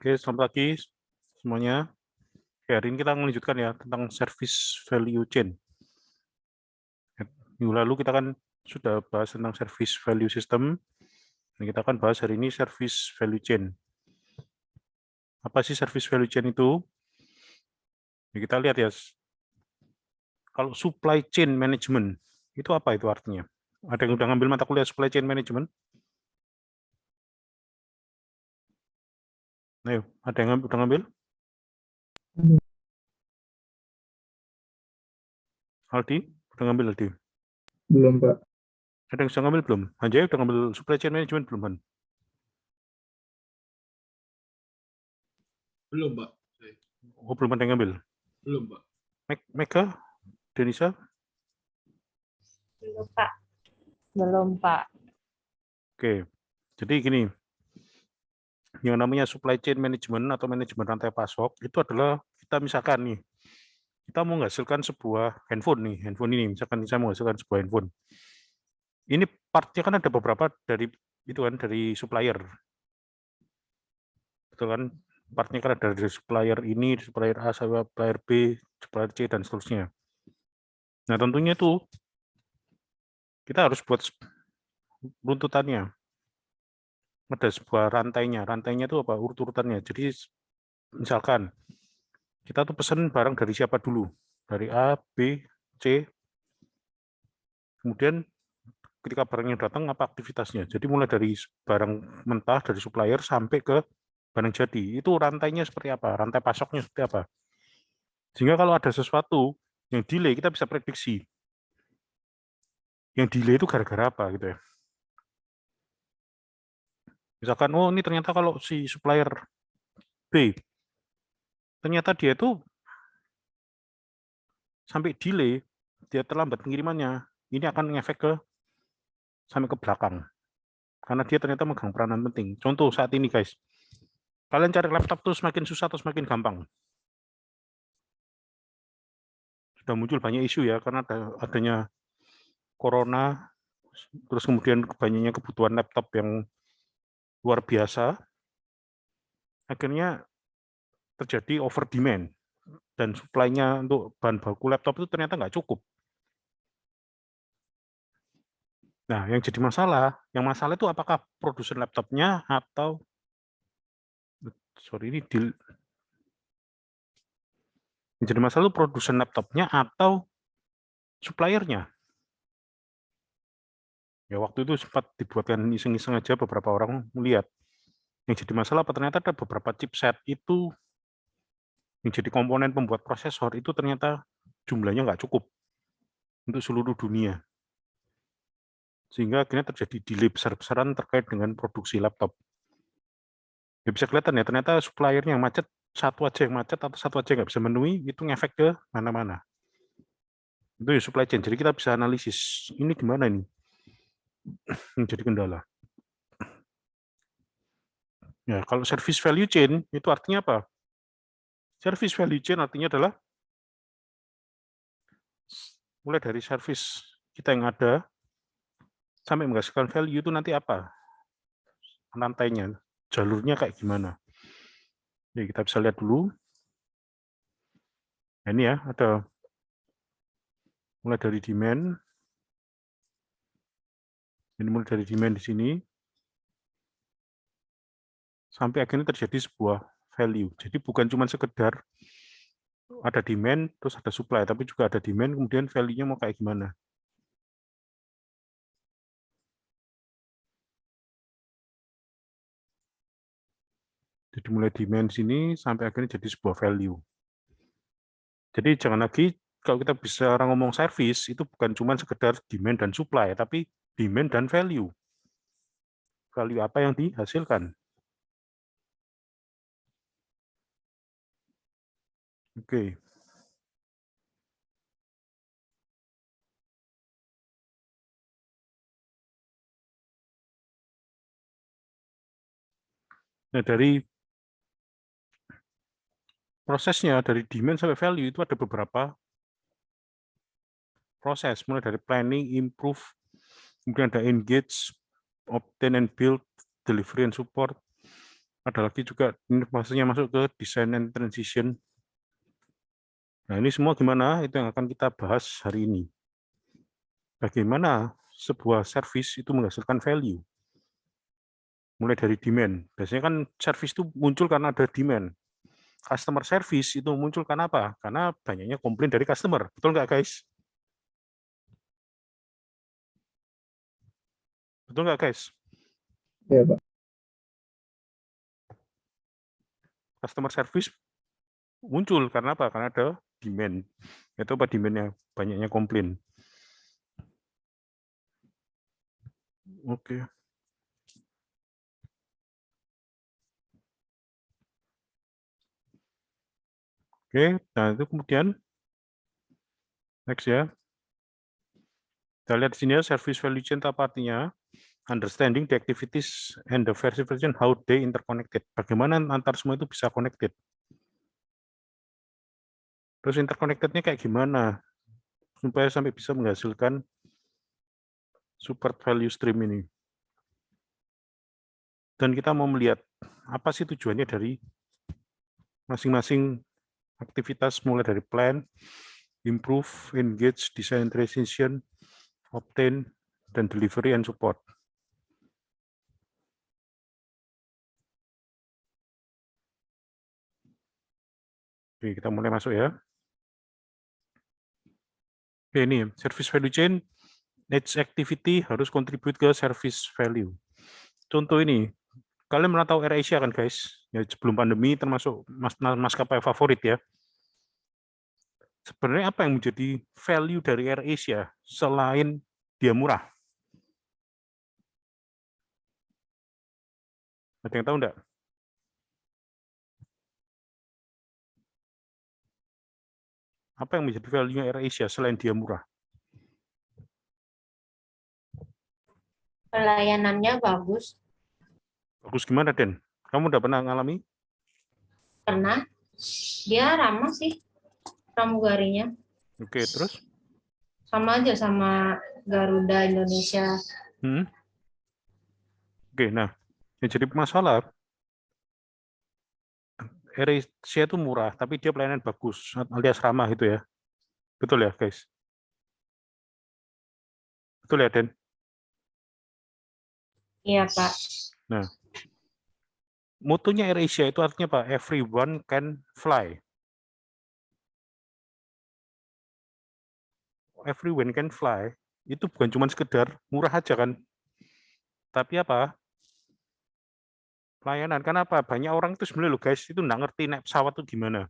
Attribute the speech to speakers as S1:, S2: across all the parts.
S1: Oke, selamat pagi semuanya. Hari ini kita melanjutkan ya tentang service value chain. Minggu lalu kita kan sudah bahas tentang service value system. Dan kita akan bahas hari ini service value chain. Apa sih service value chain itu? Ya, kita lihat ya. Kalau supply chain management, itu apa itu artinya? Ada yang udah ngambil mata kuliah supply chain management? Ayo, ada yang udah ngambil? Aldi, udah ngambil Aldi?
S2: Belum, Pak.
S1: Ada yang sudah ngambil belum? Anjay, udah ngambil supply chain management belum, Han?
S2: Belum, Pak.
S1: Oh, belum ada yang ngambil?
S2: Belum, Pak.
S1: Mega, Denisa?
S3: Belum, Pak. Belum, Pak.
S1: Oke, jadi gini, yang namanya supply chain management atau manajemen rantai pasok itu adalah kita misalkan nih, kita mau menghasilkan sebuah handphone nih, handphone ini misalkan saya mau menghasilkan sebuah handphone. Ini partnya kan ada beberapa dari itu kan dari supplier, betul kan? Partnya kan ada dari supplier ini, supplier A, supplier B, supplier C dan seterusnya. Nah tentunya itu kita harus buat runtutannya. Ada sebuah rantainya. Rantainya itu apa? Urut-urutannya. Jadi misalkan kita tuh pesen barang dari siapa dulu? Dari A, B, C. Kemudian ketika barangnya datang apa aktivitasnya. Jadi mulai dari barang mentah dari supplier sampai ke barang jadi. Itu rantainya seperti apa? Rantai pasoknya seperti apa? Sehingga kalau ada sesuatu yang delay kita bisa prediksi. Yang delay itu gara-gara apa gitu ya. Misalkan, oh ini ternyata kalau si supplier B, ternyata dia itu sampai delay, dia terlambat pengirimannya, ini akan ngefek ke sampai ke belakang. Karena dia ternyata megang peranan penting. Contoh saat ini guys, kalian cari laptop tuh semakin susah atau semakin gampang? Sudah muncul banyak isu ya, karena adanya corona, terus kemudian banyaknya kebutuhan laptop yang luar biasa, akhirnya terjadi over demand dan supply-nya untuk bahan baku laptop itu ternyata nggak cukup. Nah, yang jadi masalah, itu apakah produsen laptopnya atau sorry ini deal. Yang jadi masalah itu produsen laptopnya atau suppliernya. Ya waktu itu sempat dibuatkan iseng-iseng aja beberapa orang melihat. Yang jadi masalah apa ternyata ada beberapa chipset itu yang jadi komponen pembuat prosesor itu ternyata jumlahnya nggak cukup untuk seluruh dunia. Sehingga akhirnya terjadi delay besar-besaran terkait dengan produksi laptop. Ya bisa kelihatan ya, ternyata suppliernya yang macet, satu aja yang macet atau satu aja yang nggak bisa memenuhi, itu ngefek ke mana-mana. Itu ya supply chain. Jadi kita bisa analisis, ini di mana nih yang jadi kendala. Ya, kalau service value chain itu artinya apa? Service value chain artinya adalah mulai dari service kita yang ada sampai menghasilkan value itu nanti apa? Rantainya, jalurnya kayak gimana? Jadi kita bisa lihat dulu. Nah, ini ya, ada mulai dari demand. Ini mulai dari demand di sini sampai akhirnya terjadi sebuah value. Jadi bukan cuma sekedar ada demand terus ada supply, tapi juga ada demand kemudian value-nya mau kayak gimana. Jadi mulai demand di sini sampai akhirnya jadi sebuah value. Jadi jangan lagi kalau kita bisa orang ngomong service itu bukan cuma sekedar demand dan supply, tapi demand dan value. Value apa yang dihasilkan. Oke. Nah, dari prosesnya, dari demand sampai value itu ada beberapa proses, mulai dari planning, improve, kemudian ada engage, obtain and build, delivery and support, Ada lagi juga informasinya masuk ke design and transition. Nah, ini semua gimana? Itu yang akan kita bahas hari ini. Bagaimana sebuah service itu menghasilkan value. Mulai dari demand. Biasanya kan service itu muncul karena ada demand. Customer service itu muncul karena apa? Karena banyaknya komplain dari customer. Betul nggak, guys? Betul nggak, guys?
S2: Iya, Pak.
S1: Customer service muncul karena apa? Karena ada demand. Itu apa demand-nya? Banyaknya komplain. Oke. Oke, nah itu kemudian next ya. Kita lihat di sini ya, service value chain apa artinya? Understanding the activities and the verification how they interconnected. Bagaimana antar semua itu bisa connected. Terus interconnected-nya kayak gimana? Supaya sampai bisa menghasilkan support value stream ini. Dan kita mau melihat apa sih tujuannya dari masing-masing aktivitas mulai dari plan, improve, engage, design, transition, obtain, dan delivery and support. Oke, kita mulai masuk ya. Oke, ini service value chain, each activity harus contribute ke service value. Contoh ini, kalian pernah tahu AirAsia kan guys? Ya, sebelum pandemi termasuk maskapai favorit ya. Sebenarnya apa yang menjadi value dari AirAsia selain dia murah? Ada yang tahu enggak? Apa yang menjadi value AirAsia selain dia murah?
S3: Pelayanannya bagus.
S1: Bagus gimana, Den? Kamu udah pernah ngalami?
S3: Pernah. Dia ramah sih pramugarinya.
S1: Oke, terus?
S3: Sama aja sama Garuda Indonesia.
S1: Oke, nah, yang jadi masalah, AirAsia itu murah, tapi dia pelayanan bagus, alias ramah itu ya. Betul ya, guys? Betul ya, Den?
S3: Iya, Pak.
S1: Nah, motonya AirAsia itu artinya apa? Everyone can fly. Everyone can fly itu bukan cuma sekedar murah aja kan, tapi apa? Pelayanan. Kenapa? Banyak orang itu sebenarnya lo guys itu nggak ngerti naik pesawat itu gimana.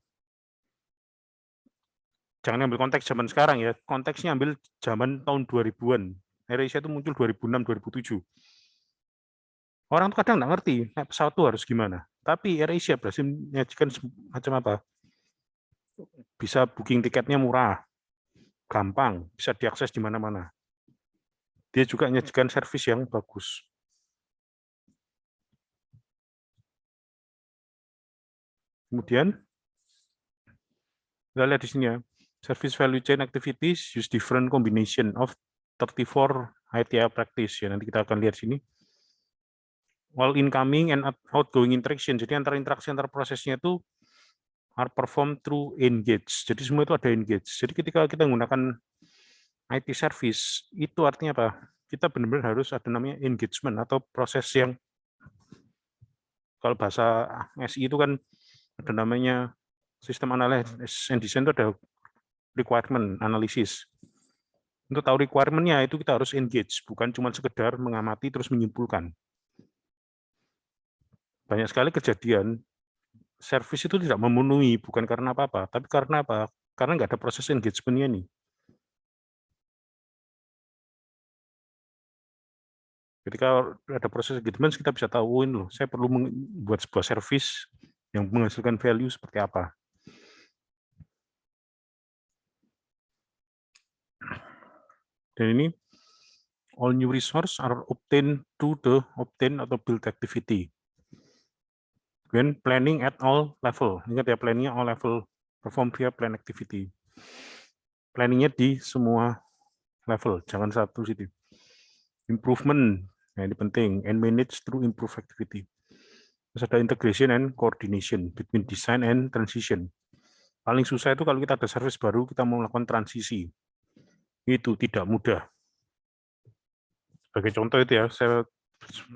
S1: Jangan ambil konteks zaman sekarang ya, konteksnya ambil zaman tahun 2000-an. AirAsia itu muncul 2006, 2007. Orang tuh kadang nggak ngerti naik pesawat itu harus gimana. Tapi AirAsia berhasil menyajikan macam apa? Bisa booking tiketnya murah, gampang, bisa diakses di mana-mana. Dia juga menyajikan servis yang bagus. Kemudian, kita lihat di sini ya, service value chain activities use different combination of 34 ITIL practice. Ya, nanti kita akan lihat sini. All incoming and outgoing interaction. Jadi antara interaksi antar prosesnya itu are performed through engage. Jadi semua itu ada engage. Jadi ketika kita menggunakan IT service, itu artinya apa? Kita benar-benar harus ada namanya engagement atau proses yang kalau bahasa SI itu kan ada namanya sistem analysis and design itu ada requirement analysis. Untuk tahu requirement-nya itu kita harus engage, bukan cuma sekedar mengamati terus menyimpulkan. Banyak sekali kejadian service itu tidak memenuhi bukan karena apa-apa, tapi karena apa? Karena nggak ada proses engagement-nya nih. Ketika ada proses engagement, kita bisa tahu ini loh, saya perlu membuat sebuah service yang menghasilkan value seperti apa. Dan ini all new resource are obtained through the obtain atau build activity. Kemudian planning at all level. Ingat ya, planning all level, perform via plan activity. Planningnya di semua level, jangan satu situ. Improvement, nah ini penting, and manage through improve activity. Terus ada integration and coordination between design and transition. Paling susah itu kalau kita ada service baru, kita mau melakukan transisi. Itu tidak mudah. Sebagai contoh itu ya, saya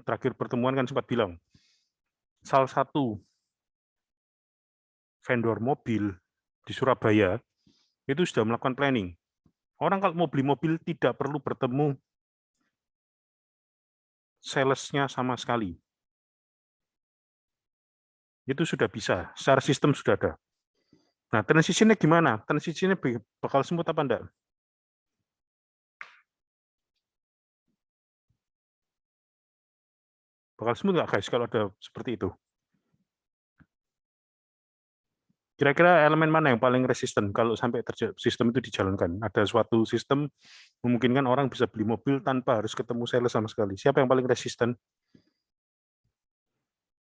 S1: terakhir pertemuan kan sempat bilang, salah satu vendor mobil di Surabaya itu sudah melakukan planning. Orang kalau mau beli mobil tidak perlu bertemu sales-nya sama sekali. Itu sudah bisa, secara sistem sudah ada. Nah, transisinya gimana? Transisinya bakal smooth apa enggak? Bakal smooth nggak guys kalau ada seperti itu? Kira-kira elemen mana yang paling resisten kalau sampai sistem itu dijalankan? Ada suatu sistem memungkinkan orang bisa beli mobil tanpa harus ketemu sales sama sekali. Siapa yang paling resisten?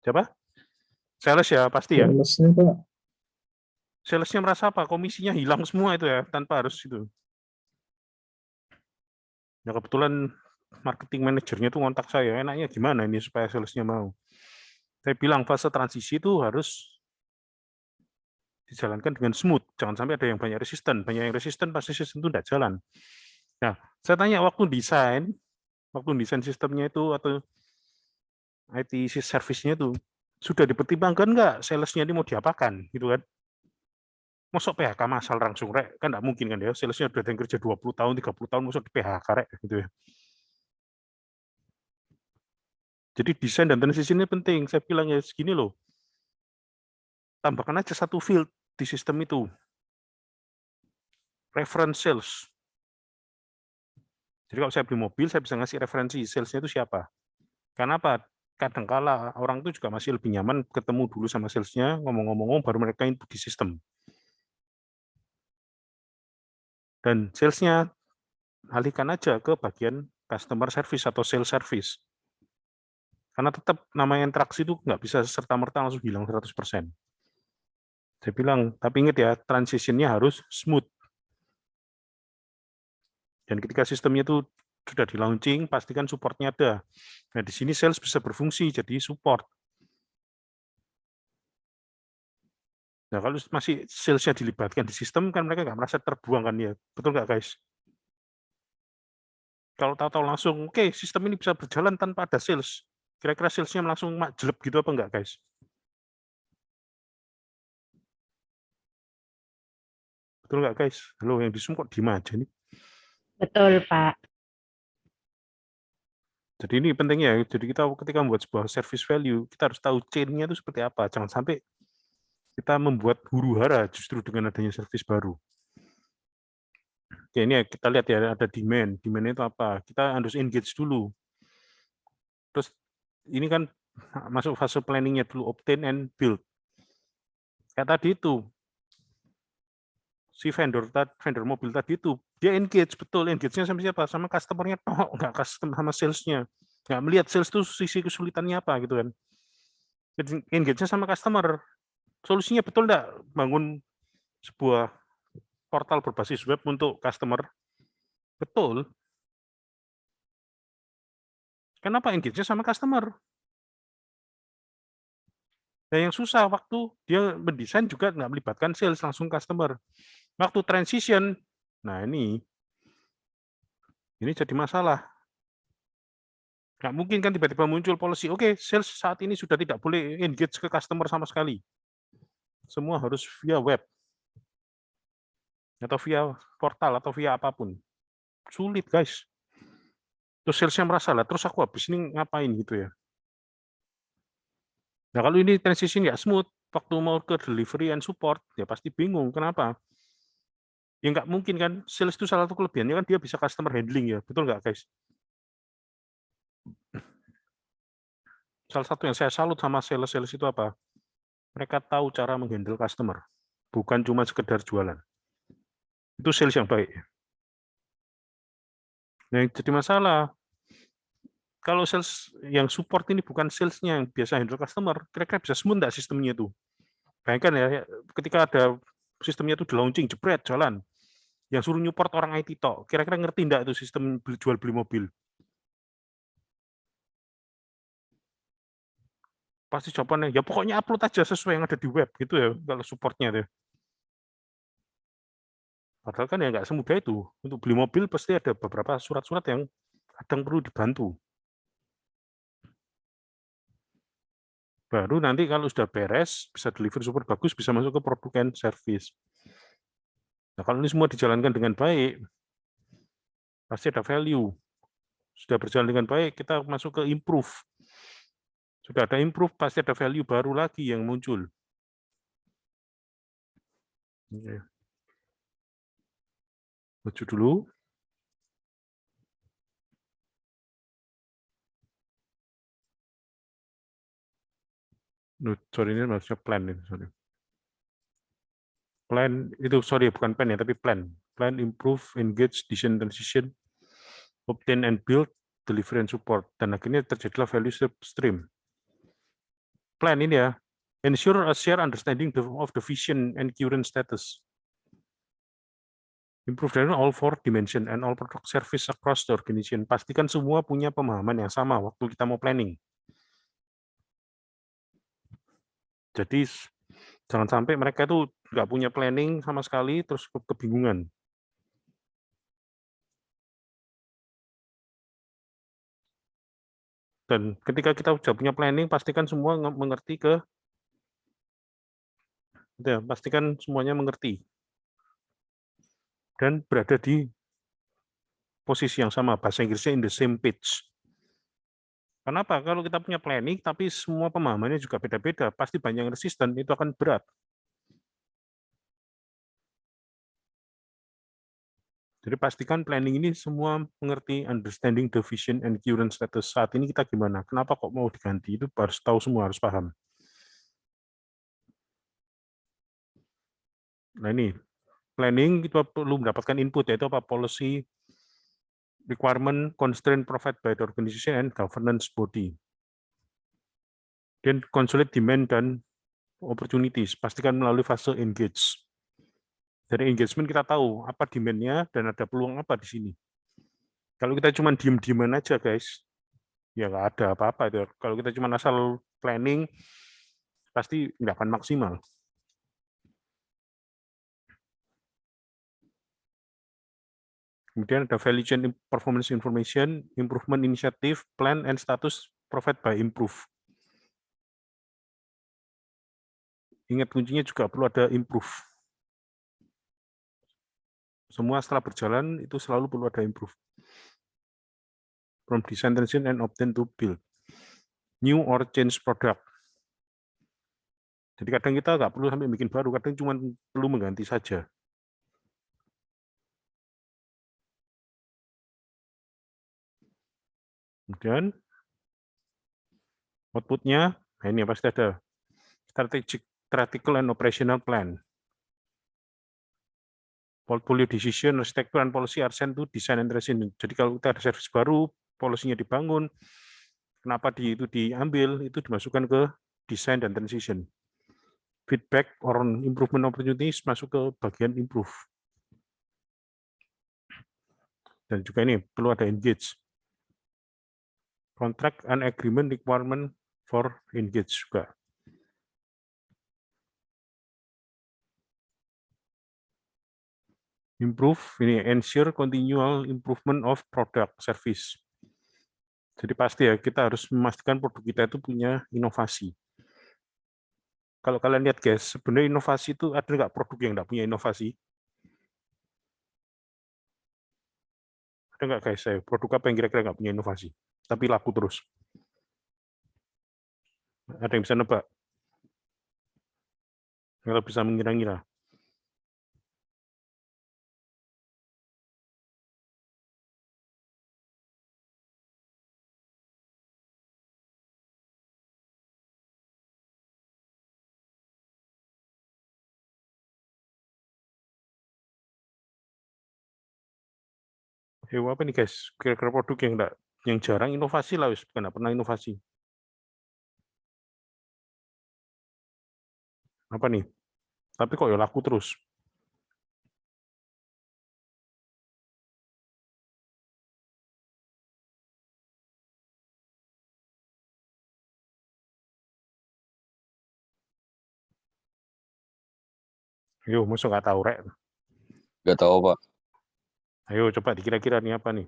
S1: Siapa? Sales ya, pasti ya.
S2: Salesnya, Pak.
S1: Salesnya merasa apa? Komisinya hilang semua itu ya, tanpa harus itu. Ya kebetulan marketing manajernya itu ngontak saya, enaknya gimana ini supaya salesnya mau. Saya bilang fase transisi itu harus dijalankan dengan smooth, jangan sampai ada yang banyak resisten pasti sistem itu tidak jalan. Nah, saya tanya waktu desain sistemnya itu atau IT service-nya itu sudah dipertimbangkan nggak salesnya ini mau diapakan, gitu kan? Masuk PHK masal langsung rek, kan nggak mungkin kan ya, salesnya udah ada yang kerja 20 tahun, 30 tahun, masuk di PHK rek, gitu ya. Jadi desain dan transisi ini penting, saya bilang ya segini loh, tambahkan aja satu field di sistem itu, reference sales. Jadi kalau saya beli mobil, saya bisa ngasih referensi salesnya itu siapa. Karena apa? Kadangkala orang itu juga masih lebih nyaman ketemu dulu sama salesnya, ngomong-ngomong baru mereka input di sistem. Dan salesnya alihkan aja ke bagian customer service atau sales service. Karena tetap namanya interaksi itu nggak bisa serta-merta langsung hilang 100%. Saya bilang, tapi ingat ya, transitionnya harus smooth. Dan ketika sistemnya itu sudah di launching, pastikan supportnya ada. Nah, di sini sales bisa berfungsi jadi support. Nah, kalau masih sales-nya dilibatkan di sistem, kan mereka nggak merasa terbuang kan ya. Betul nggak, guys? Kalau tahu-tahu langsung, oke, sistem ini bisa berjalan tanpa ada sales. Kira-kira sales-nya langsung jelek gitu apa enggak, guys? Betul nggak, guys? Halo, yang di Zoom kok diem aja nih?
S3: Betul, Pak.
S1: Jadi ini pentingnya, jadi kita ketika membuat sebuah service value, kita harus tahu chain-nya itu seperti apa. Jangan sampai kita membuat huru-hara justru dengan adanya service baru. Oke, ini kita lihat ya, ada demand. Demand itu apa? Kita harus engage dulu. Terus ini kan masuk fase planning-nya dulu, obtain and build. Kayak tadi itu, si vendor mobil tadi itu, dia engage, betul. Engage-nya sama siapa? Sama customer-nya, nggak customer sama sales-nya. Nggak melihat sales itu sisi kesulitannya apa gitu kan. Jadi engage-nya sama customer. Solusinya betul nggak bangun sebuah portal berbasis web untuk customer? Betul. Kenapa engage-nya sama customer? Nah, yang susah waktu dia mendesain juga nggak melibatkan sales, langsung customer. Waktu transition, nah ini jadi masalah. Nggak mungkin kan tiba-tiba muncul policy, oke, sales saat ini sudah tidak boleh engage ke customer sama sekali. Semua harus via web. Atau via portal, atau via apapun. Sulit, guys. Terus salesnya merasa lah, terus aku habis ini ngapain gitu ya. Nah, kalau ini transisi nggak smooth, waktu mau ke delivery and support, ya pasti bingung. Kenapa? Ya nggak mungkin kan, sales itu salah satu kelebihannya kan dia bisa customer handling ya, betul nggak guys? Salah satu yang saya salut sama sales-sales itu apa? Mereka tahu cara menghandle customer, bukan cuma sekedar jualan. Itu sales yang baik. Nah, yang jadi masalah, kalau sales yang support ini bukan salesnya yang biasa handle customer, kira-kira bisa smooth nggak sistemnya itu? Bayangkan ya, ketika ada sistemnya itu di launching, jebret, jalan. Yang suruh nyupport orang IT tok, kira-kira ngerti nggak itu sistem jual beli mobil? Pasti jawabannya, ya pokoknya upload aja sesuai yang ada di web gitu ya, kalau supportnya tuh. Padahal kan ya nggak semudah itu. Untuk beli mobil pasti ada beberapa surat-surat yang kadang perlu dibantu. Baru nanti kalau sudah beres, bisa deliver super bagus, bisa masuk ke produk and service. Nah, kalau ini semua dijalankan dengan baik, pasti ada value. Sudah berjalan dengan baik, kita masuk ke improve. Sudah ada improve, pasti ada value baru lagi yang muncul. Oke. Maju dulu. Sorry, ini maksudnya plan. Sorry. Plan itu, sorry, bukan plan ya, tapi plan. Plan, improve, engage, design, transition, obtain and build, delivery and support. Dan akhirnya terjadilah value stream. Plan ini ya, ensure a shared understanding of the vision and current status. Improve dari all four dimension and all product service across the organization. Pastikan semua punya pemahaman yang sama waktu kita mau planning. Jadi jangan sampai mereka itu nggak punya planning sama sekali, terus kebingungan. Dan ketika kita sudah punya planning, pastikan semua mengerti pastikan semuanya mengerti dan berada di posisi yang sama, bahasa Inggrisnya in the same page. Kenapa? Kalau kita punya planning, tapi semua pemahamannya juga beda-beda, pasti banyak yang resisten, itu akan berat. Jadi pastikan planning ini semua mengerti, understanding the vision and current status. Saat ini kita gimana? Kenapa kok mau diganti? Itu harus tahu semua, harus paham. Nah ini, planning kita perlu mendapatkan input, yaitu apa? Policy, requirement, constraint provided by the organization and governance body. Dan consolidate demand dan opportunities. Pastikan melalui fase engage. Dari engagement kita tahu apa demand-nya dan ada peluang apa di sini. Kalau kita cuma diem-dieman aja, guys, ya nggak ada apa-apa. Kalau kita cuma asal planning, pasti nggak akan maksimal. Kemudian ada value chain performance information, improvement initiative, plan, and status provided by improve. Ingat kuncinya juga perlu ada improve. Semua setelah berjalan itu selalu perlu ada improve. From design transition and obtain to build. New or change product. Jadi kadang kita nggak perlu sampai bikin baru, kadang cuma perlu mengganti saja. Kemudian output-nya, nah ini pasti ada strategic, tactical, and operational plan. Portfolio decision, architecture, and policy are sent to design and transition. Jadi kalau kita ada service baru, polisinya dibangun, kenapa itu diambil, itu dimasukkan ke design dan transition. Feedback or improvement opportunities masuk ke bagian improve. Dan juga ini perlu ada engage. Contract and agreement requirement for engage juga. Improve, ini ensure continual improvement of product service. Jadi pasti ya, kita harus memastikan produk kita itu punya inovasi. Kalau kalian lihat guys, sebenarnya inovasi itu ada nggak produk yang nggak punya inovasi? Ada nggak guys, produk apa yang kira-kira nggak punya inovasi, tapi laku terus? Ada yang bisa nebak? Kalau bisa mengira-ngira. Apa nih guys? Kira-kira produk yang jarang inovasi lah, bukan nggak pernah inovasi. Apa nih? Tapi kok ya laku terus? Ayo, masuk nggak tahu, Rek.
S4: Nggak tahu, Pak.
S1: Ayo, coba dikira-kira nih apa nih?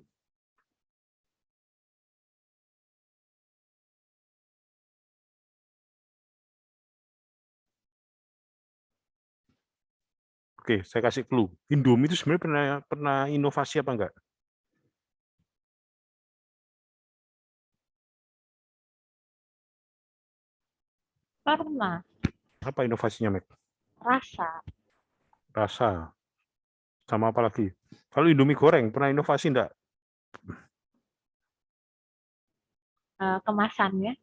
S1: Oke, saya kasih clue. Indomie itu sebenarnya pernah inovasi apa enggak?
S3: Pernah.
S1: Apa inovasinya, Mek?
S3: Rasa.
S1: Rasa. Sama apa lagi? Kalau Indomie goreng, pernah inovasi enggak?
S3: Kemasannya.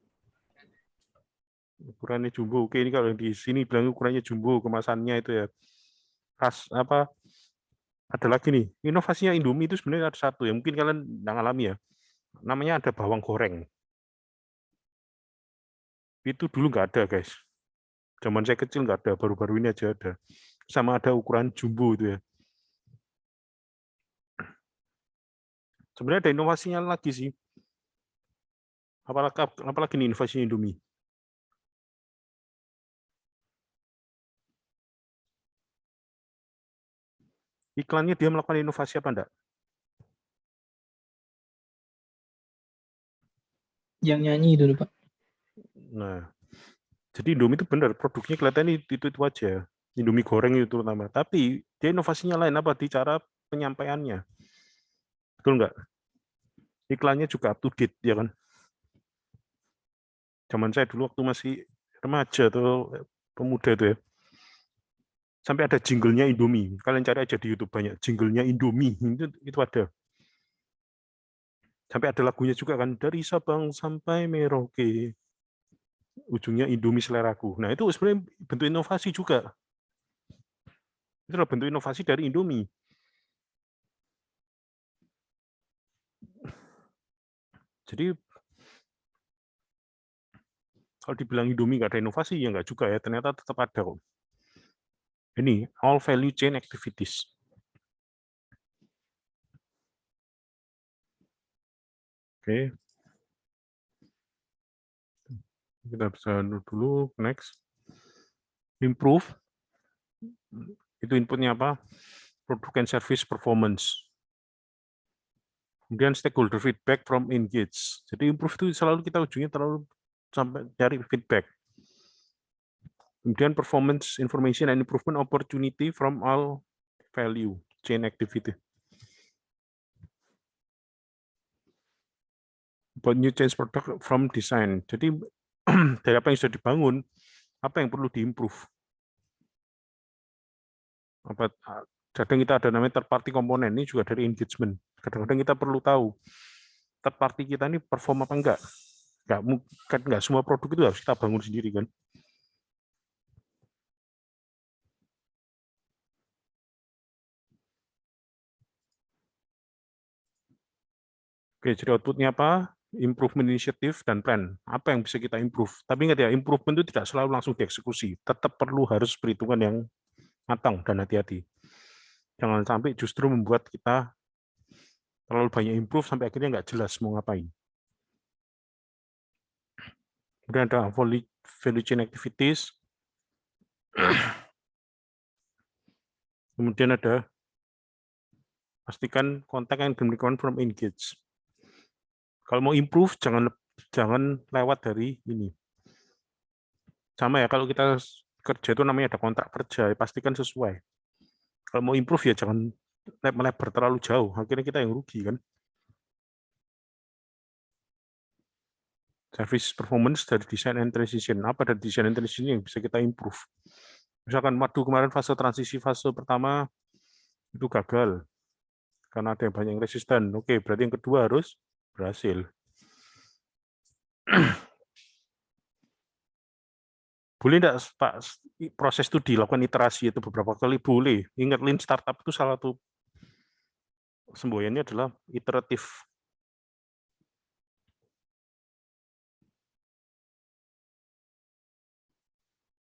S1: Ukurannya jumbo. Oke, ini kalau di sini bilang ukurannya jumbo, kemasannya itu ya. Apa? Ada lagi nih. Inovasinya Indomie itu sebenarnya ada satu ya. Mungkin kalian nggak alami ya. Namanya ada bawang goreng. Itu dulu nggak ada, guys. Zaman saya kecil nggak ada, baru-baru ini aja ada. Sama ada ukuran jumbo itu ya. Sebenarnya ada inovasinya lagi sih. Apalagi nih inovasi Indomie? Iklannya dia melakukan inovasi apa enggak?
S2: Yang nyanyi itu, Pak.
S1: Nah, jadi Indomie itu benar, produknya kelihatannya itu aja. Indomie goreng itu terutama. Tapi dia inovasinya lain apa? Di cara penyampaiannya. Betul nggak? Iklannya juga up to date, ya kan? Zaman saya dulu waktu masih remaja atau pemuda itu ya. Sampai ada jinglenya Indomie. Kalian cari aja di YouTube banyak. Jinglenya Indomie. Itu ada. Sampai ada lagunya juga kan. Dari Sabang sampai Merauke. Ujungnya Indomie seleraku. Nah itu sebenarnya bentuk inovasi juga. Itu adalah bentuk inovasi dari Indomie. Jadi kalau dibilang Indomie nggak ada inovasi, ya nggak juga ya. Ternyata tetap ada kok. Ini all value chain activities. Oke. Kita bisa dulu, next. Improve. Itu inputnya apa? Product and service performance. Kemudian stakeholder feedback from engage. Jadi improve itu selalu kita ujungnya terlalu sampai cari feedback. Kemudian performance information and improvement opportunity from all value chain activity. About new change product from design. Jadi dari apa yang sudah dibangun, apa yang perlu diimprove. Kadang kita ada namanya third party komponen, ini juga dari engagement. Kadang-kadang kita perlu tahu third party kita ini perform apa enggak. Enggak semua produk itu harus kita bangun sendiri kan. Oke, jadi outputnya apa? Improvement initiative dan plan. Apa yang bisa kita improve? Tapi ingat ya, improvement itu tidak selalu langsung dieksekusi. Tetap perlu harus perhitungan yang matang dan hati-hati. Jangan sampai justru membuat kita terlalu banyak improve sampai akhirnya nggak jelas mau ngapain. Kemudian ada value chain activities. Kemudian ada pastikan kontak yang diberikan from engage. Kalau mau improve jangan lewat dari ini. Sama ya kalau kita kerja itu namanya ada kontrak kerja, pastikan sesuai. Kalau mau improve ya jangan melebar terlalu jauh, akhirnya kita yang rugi kan. Service performance dari design and transition. Apa dari design and transition yang bisa kita improve? Misalkan waktu kemarin fase transisi fase pertama itu gagal karena ada yang banyak yang resisten. Oke, berarti yang kedua harus berhasil. Boleh enggak Pak proses itu dilakukan iterasi itu beberapa kali? Boleh. Ingat Lean Startup itu salah satu semboyannya adalah iteratif.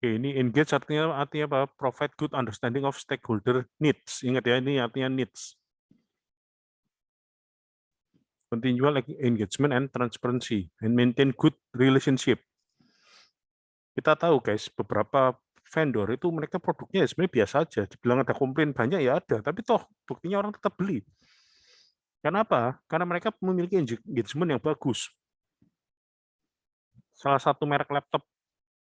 S1: Oke, ini engage artinya apa? Provide good understanding of stakeholder needs. Ingat ya, ini artinya needs. Continual engagement and transparency and maintain good relationship. Kita tahu guys, beberapa vendor itu mereka produknya ya sebenarnya biasa aja. Dibilang ada komplain banyak ya ada, tapi toh buktinya orang tetap beli. Kenapa? Karena mereka memiliki engagement yang bagus. Salah satu merek laptop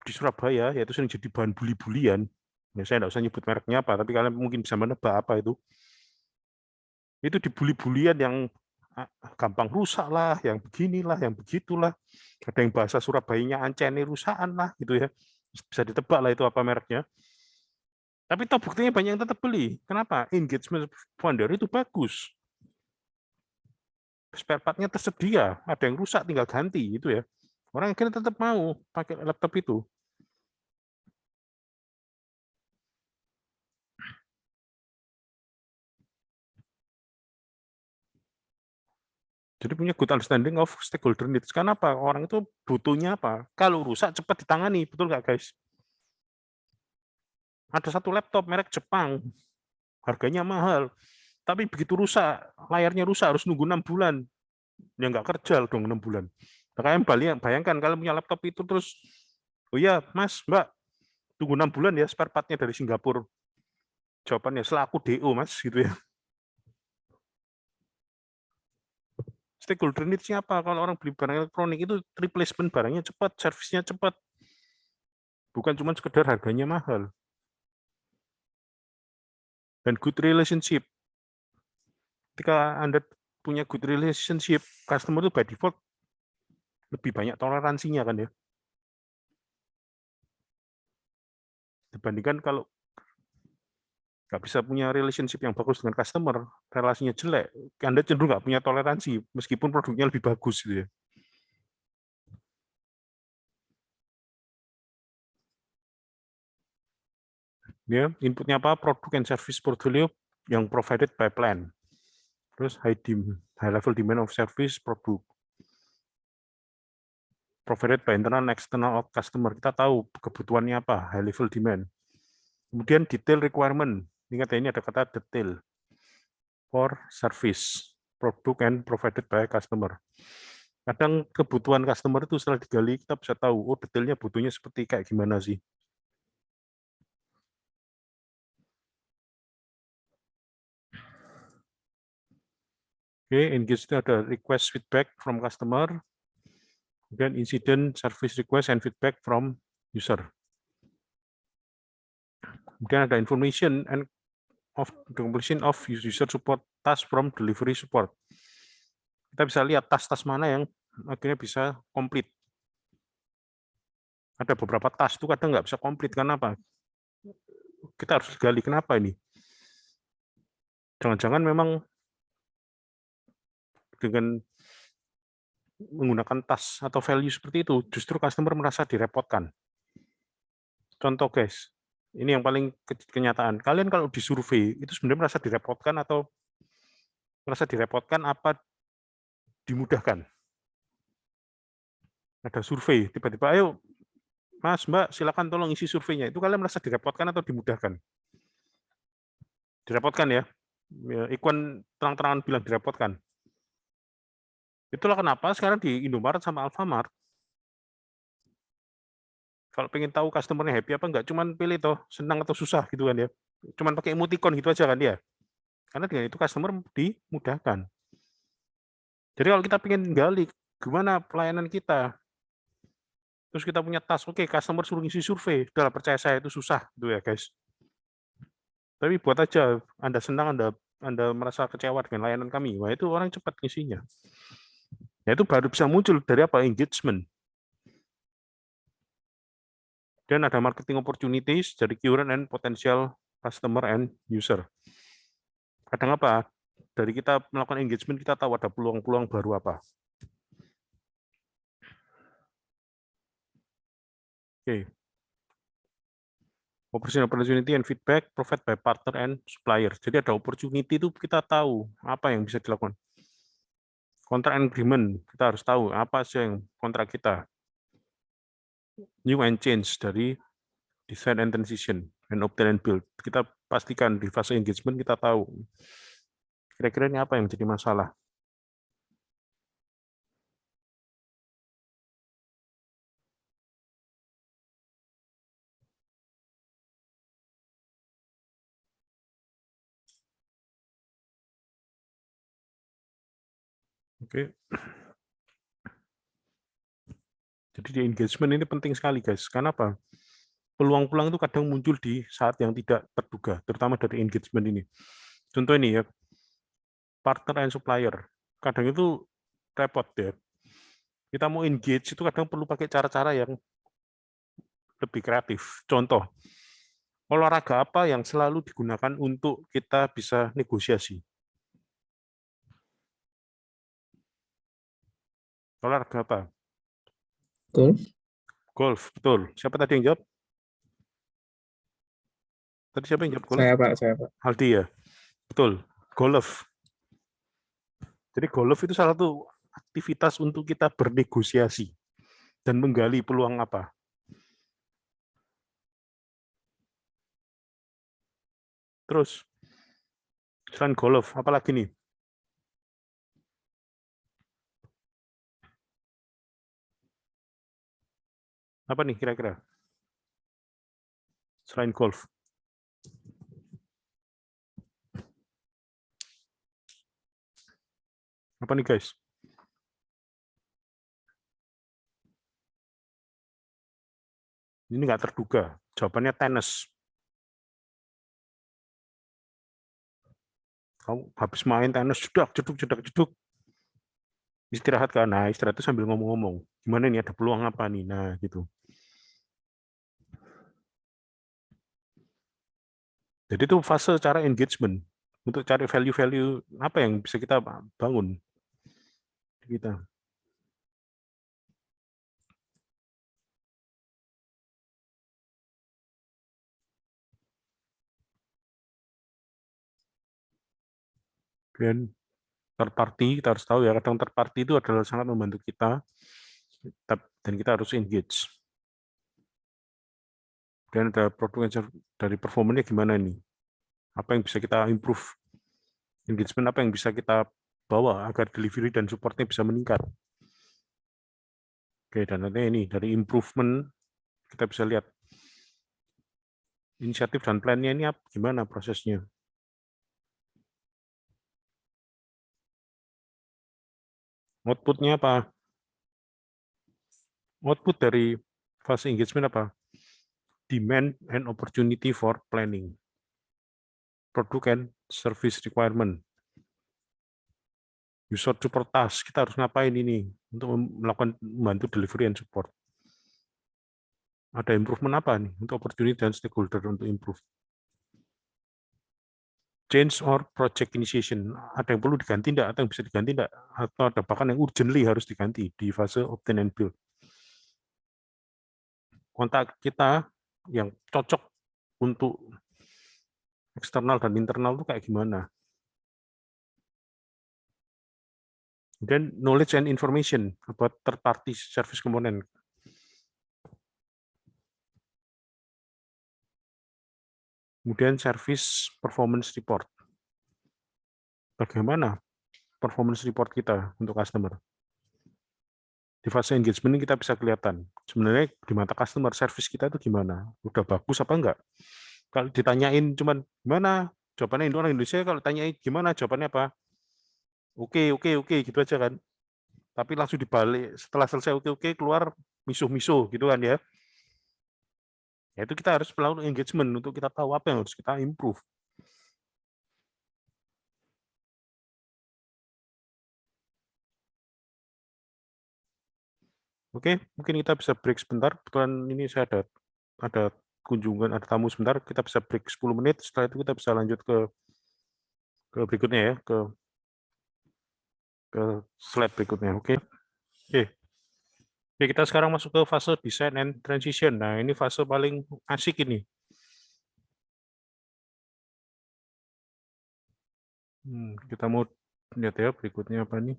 S1: di Surabaya, yaitu sering jadi bahan bully-bulian, ya saya nggak usah nyebut mereknya apa, tapi kalian mungkin bisa menebak apa itu dibully-bulian yang gampang rusak lah, yang beginilah, yang begitulah, ada yang bahasa Surabayanya ancene rusaan lah, gitu ya, bisa ditebak lah itu apa mereknya. Tapi toh buktinya banyak yang tetap beli. Kenapa? Engagement founder itu bagus. Spare part-nya tersedia, ada yang rusak tinggal ganti gitu ya. Orang akhirnya tetap mau pakai laptop itu. Jadi punya good understanding of stakeholder needs. Kenapa? Orang itu butuhnya apa? Kalau rusak cepat ditangani, betul nggak guys? Ada satu laptop merek Jepang, harganya mahal, tapi begitu rusak, layarnya rusak harus nunggu 6 bulan. Ya nggak kerja dong 6 bulan. Makanya bayangkan kalau punya laptop itu terus, oh iya mas, mbak, tunggu 6 bulan ya spare part-nya dari Singapura. Jawabannya, selaku DO mas, gitu ya. Stakeholder needs-nya apa? Kalau orang beli barang elektronik itu replacement barangnya cepat, servisnya cepat. Bukan cuma sekedar harganya mahal. Dan good relationship. Ketika Anda punya good relationship, customer itu by default lebih banyak toleransinya kan ya. Dibandingkan kalau nggak bisa punya relationship yang bagus dengan customer, relasinya jelek, Anda cenderung nggak punya toleransi, meskipun produknya lebih bagus gitu ya. Ya, inputnya apa? Produk and service portfolio yang provided by plan. Terus high level demand of service produk. Provided by internal and external customer. Kita tahu kebutuhannya apa, high level demand. Kemudian detail requirement. Ingat ya, ini ada kata detail. For service, product and provided by customer. Kadang kebutuhan customer itu setelah digali, kita bisa tahu, oh detailnya butuhnya seperti kayak gimana sih. Oke, engage itu ada request feedback from customer, kemudian incident, service request, and feedback from user. Kemudian ada information and of the completion of user support task from delivery support. Kita bisa lihat tas-tas mana yang akhirnya bisa komplit. Ada beberapa task itu kadang nggak bisa komplit, karena apa? Kita harus gali kenapa ini. Jangan-jangan memang dengan menggunakan task atau value seperti itu, justru customer merasa direpotkan. Contoh guys, ini yang paling kenyataan. Kalian kalau disurvei, itu sebenarnya merasa direpotkan atau merasa direpotkan apa dimudahkan? Ada survei, tiba-tiba, ayo Mas, Mbak, silakan tolong isi surveinya. Itu kalian merasa direpotkan atau dimudahkan? Direpotkan ya. Ikhwan terang-terangan bilang direpotkan. Itulah kenapa sekarang di Indomaret sama Alfamart, kalau pengen tahu customer-nya happy apa enggak, cuman pilih toh senang atau susah gitu kan ya. Cuman pakai emoticon gitu aja kan dia. Karena dengan itu customer dimudahkan. Jadi kalau kita pengen gali gimana pelayanan kita, terus kita punya task, oke, customer suruh ngisi survei, udah percaya saya itu susah gitu ya guys. Tapi buat aja, Anda senang, Anda merasa kecewa dengan layanan kami, wah itu orang cepat ngisinya. Ya itu baru bisa muncul dari apa? Engagement. Dan ada marketing opportunities dari current and potential customer and user. Kadang apa? Dari kita melakukan engagement, kita tahu ada peluang-peluang baru apa. Oke. Opportunity and feedback provided by partner and supplier. Jadi ada opportunity itu kita tahu apa yang bisa dilakukan. Contract agreement, kita harus tahu apa sih yang kontrak kita. New and change dari design and transition, and obtain and build. Kita pastikan di fase engagement kita tahu kira-kira ini apa yang jadi masalah. Oke. Jadi di engagement ini penting sekali, guys. Karena apa? Peluang-peluang itu kadang muncul di saat yang tidak terduga, terutama dari engagement ini. Contoh ini ya, partner and supplier. Kadang itu repot ya. Kita mau engage itu kadang perlu pakai cara-cara yang lebih kreatif. Contoh, olahraga apa yang selalu digunakan untuk kita bisa negosiasi? Olahraga apa?
S2: Golf.
S1: Golf, betul. Siapa tadi yang jawab? Tadi siapa yang jawab golf?
S2: Saya Pak.
S1: Aldi ya? Betul, golf. Jadi golf itu salah satu aktivitas untuk kita bernegosiasi dan menggali peluang apa. Terus, selain golf, apa lagi nih? Apa nih kira-kira? Selain golf. Apa nih guys? Ini nggak terduga. Jawabannya tenis. Kamu habis main tenis, jeduk. Istirahat kan? Nah, istirahat itu sambil ngomong-ngomong. Gimana nih, ada peluang apa nih? Nah, gitu. Jadi itu fase cara engagement. Untuk cari value-value apa yang bisa kita bangun. Kita. Dan third party, kita harus tahu ya, kadang third party itu adalah sangat membantu kita, dan kita harus engage. Dan ada produk dari performanya gimana nih? Apa yang bisa kita improve? Engagement apa yang bisa kita bawa agar delivery dan supportnya bisa meningkat? Oke, dan nanti ini dari improvement kita bisa lihat inisiatif dan plan-nya ini gimana prosesnya. Output-nya apa? Output dari fase engagement apa? Demand and opportunity for planning. Product and service requirement. User support task, kita harus ngapain ini untuk melakukan membantu delivery and support. Ada improvement apa nih untuk opportunity dan stakeholder untuk improve? Change or project initiation, ada yang perlu diganti enggak, atau yang bisa diganti enggak, atau ada bahkan yang urgently harus diganti di fase obtain and build. Kontak kita yang cocok untuk eksternal dan internal itu kayak gimana? Dan knowledge and information about third party service component. Kemudian service performance report. Bagaimana performance report kita untuk customer? Di fase engagement ini kita bisa kelihatan sebenarnya di mata customer service kita itu gimana, udah bagus apa enggak. Kalau ditanyain cuman gimana, jawabannya orang Indonesia. Kalau tanyain gimana, jawabannya apa? Oke gitu aja kan. Tapi langsung dibalik setelah selesai oke keluar misuh-misuh gitu kan ya. Ya itu kita harus melakukan engagement untuk kita tahu apa yang harus kita improve. Oke, mungkin kita bisa break sebentar. Kebetulan ini saya ada kunjungan, ada tamu sebentar. Kita bisa break 10 menit. Setelah itu kita bisa lanjut ke berikutnya ya, ke slide berikutnya. Oke. Oke, kita sekarang masuk ke fase design and transition. Nah, ini fase paling asik ini. Kita mau lihat ya berikutnya apa nih.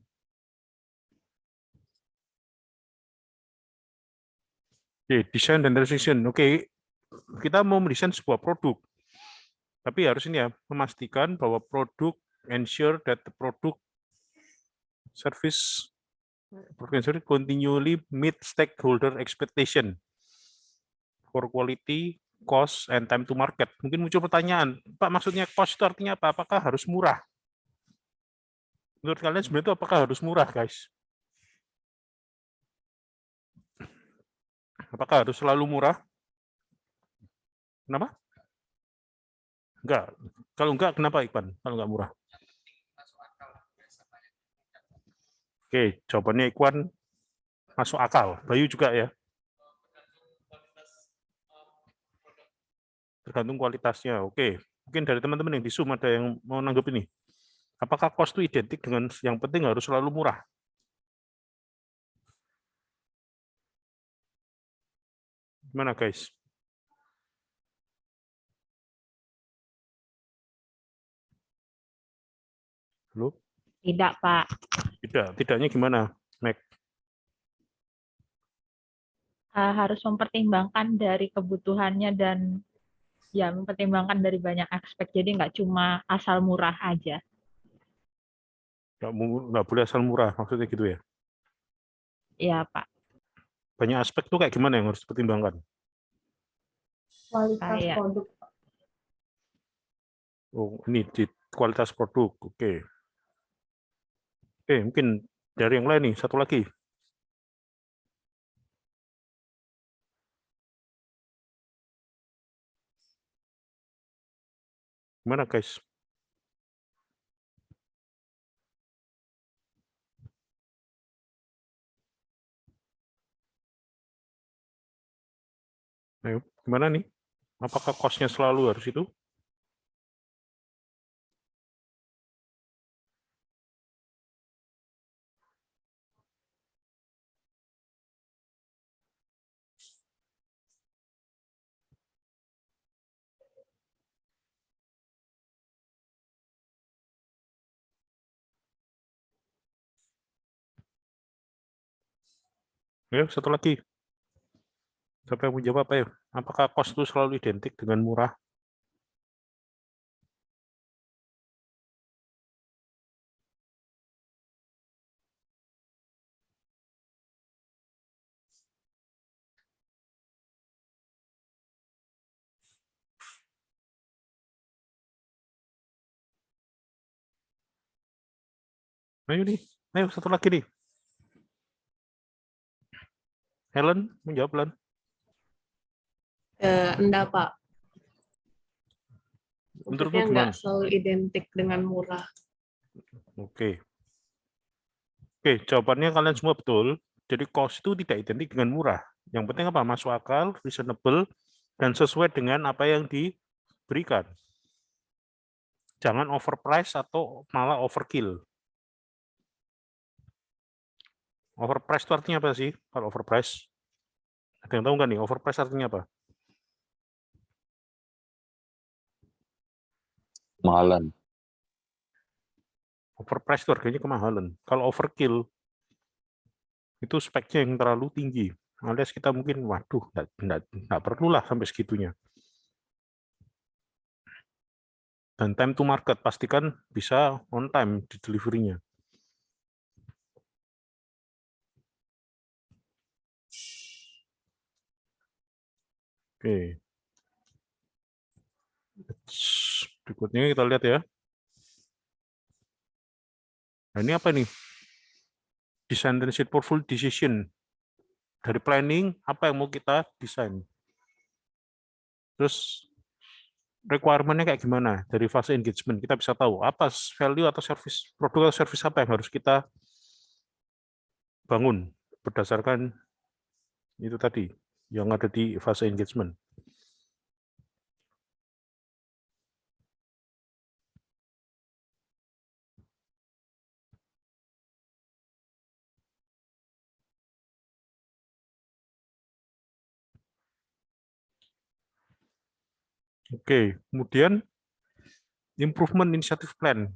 S1: Oke, design dan transition. Oke, kita mau mendesain sebuah produk. Tapi harus ini ya, memastikan bahwa produk, ensure that the product service continually meet stakeholder expectation for quality, cost, and time to market. Mungkin muncul pertanyaan, Pak, maksudnya cost itu artinya apa? Apakah harus murah? Menurut kalian sebenarnya itu apakah harus murah, guys? Apakah harus selalu murah? Kenapa? Enggak. Kalau enggak, kenapa Iqbal? Kalau enggak murah? Oke, jawabannya Iqbal masuk akal. Bayu juga ya? Tergantung kualitasnya. Oke. Mungkin dari teman-teman yang di Zoom ada yang mau nanggap ini. Apakah cost itu identik dengan yang penting harus selalu murah? Gimana, guys? Halo?
S3: Tidak, Pak.
S1: Tidaknya gimana, Mac?
S3: Harus mempertimbangkan dari kebutuhannya dan ya mempertimbangkan dari banyak aspek. Jadi nggak cuma asal murah aja.
S1: Nggak boleh asal murah, maksudnya gitu ya?
S3: Iya, Pak.
S1: Banyak aspek tuh kayak gimana yang harus dipertimbangkan?
S3: Kualitas produk.
S1: Oh, ini di kualitas produk. Oke. Oke, mungkin dari yang lain nih, satu lagi. Gimana, guys? Ayo, gimana nih? Apakah cost-nya selalu harus itu? Ayo, satu lagi. Siapa yang mau jawab, ayo? Apakah cost itu selalu identik dengan murah? Ayo nih, ayo satu lagi nih. Helen, menjawab, Helen.
S5: Enggak, Pak.
S1: Menurutmu
S5: Maksudnya
S1: gimana?
S5: enggak selalu identik dengan murah.
S1: Oke. Oke, jawabannya kalian semua betul. Jadi cost itu tidak identik dengan murah. Yang penting apa? Masuk akal, reasonable, dan sesuai dengan apa yang diberikan. Jangan overprice atau malah overkill. Overprice itu artinya apa sih? Kalau overprice? Ada yang tahu nggak nih? Overprice artinya apa?
S4: Mahalan.
S1: Overprice itu harganya kemahalan. Kalau overkill, itu speknya yang terlalu tinggi. Alias kita mungkin, waduh, nggak perlulah sampai segitunya. Dan time to market, pastikan bisa on time di delivery-nya. Oke. Berikutnya kita lihat ya. Nah, ini apa nih? Design and full decision. Dari planning, apa yang mau kita desain. Terus requirement-nya kayak gimana? Dari fase engagement, kita bisa tahu apa value atau service, produk atau service apa yang harus kita bangun berdasarkan itu tadi, yang ada di fase engagement. Oke, kemudian improvement initiative plan.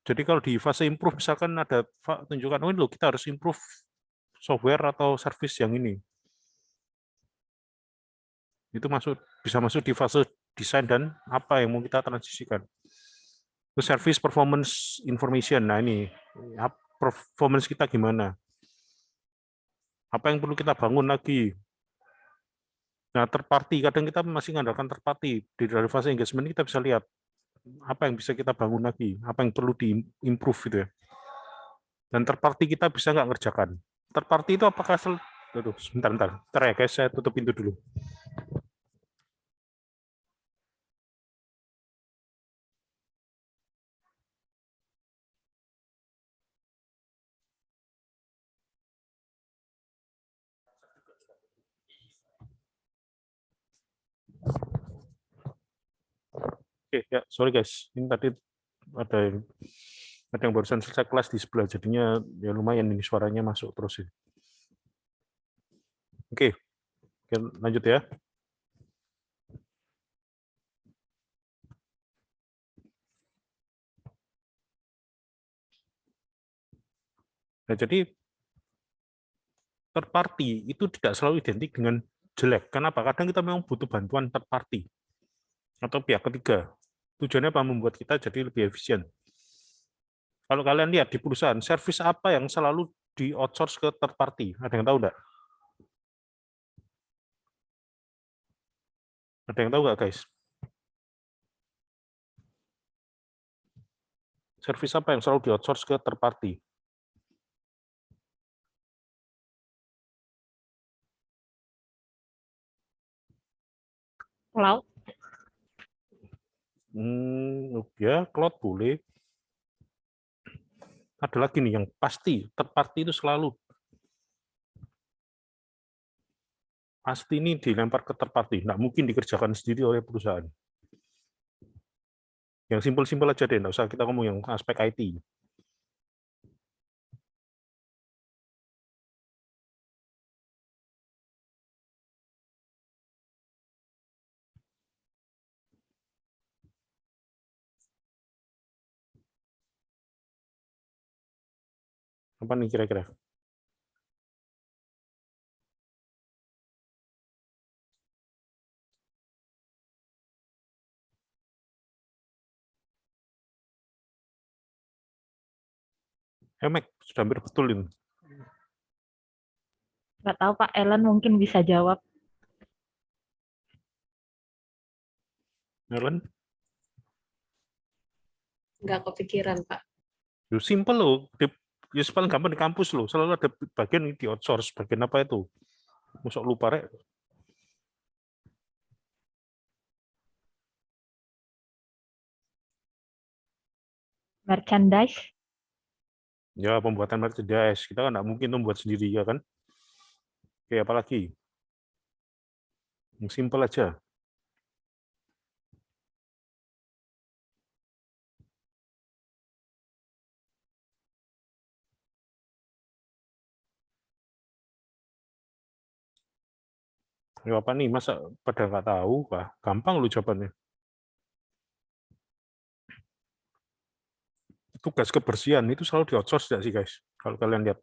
S1: Jadi kalau di fase improve misalkan ada tunjukkan, oh loh kita harus improve software atau service yang ini. Itu bisa masuk di fase desain dan apa yang mau kita transisikan. Terus service performance information. Nah ini performance kita gimana? Apa yang perlu kita bangun lagi? Nah, third party, kadang kita masih mengandalkan third party. Dari fase engagement kita bisa lihat apa yang bisa kita bangun lagi, apa yang perlu di-improve gitu ya. Dan third party kita bisa nggak ngerjakan? Third party itu apakah aduh, sebentar. Ntar ya guys, saya tutup pintu dulu. Oke, ya, sorry guys. Ini tadi ada yang barusan selesai kelas di sebelah, jadinya ya lumayan ini suaranya masuk terus ya. Oke, lanjut ya. Nah, jadi third party itu tidak selalu identik dengan jelek. Kenapa? Kadang kita memang butuh bantuan third party atau pihak ketiga. Tujuannya apa? Membuat kita jadi lebih efisien. Kalau kalian lihat di perusahaan, servis apa yang selalu di outsource ke third party? Ada yang tahu nggak? Ada yang tahu nggak, guys? Servis apa yang selalu di outsource ke third party?
S3: Cloud.
S1: Ya, cloud boleh. Ada lagi nih yang pasti, third party itu selalu pasti ini dilempar ke third party, nggak mungkin dikerjakan sendiri oleh perusahaan. Yang simpel-simpel aja deh, nggak usah kita ngomong yang aspek IT. Apa nih kira-kira? Mac, sudah hampir betul ini.
S3: Nggak tahu Pak Ellen mungkin bisa jawab.
S1: Ellen?
S5: Nggak kepikiran, Pak.
S1: Simple loh. Ya paling gampang di kampus loh. Selalu ada bagian di outsource. Bagian apa itu? Masuk lupa rek.
S3: Merchandise.
S1: Ya, pembuatan merchandise. Kita kan nggak mungkin membuat sendiri, ya kan? Oke, apalagi? Yang simple aja. Ya apa nih? Masa pada nggak tahu? Wah, gampang lu jawabannya. Tugas kebersihan itu selalu di outsource nggak sih, guys? Kalau kalian lihat.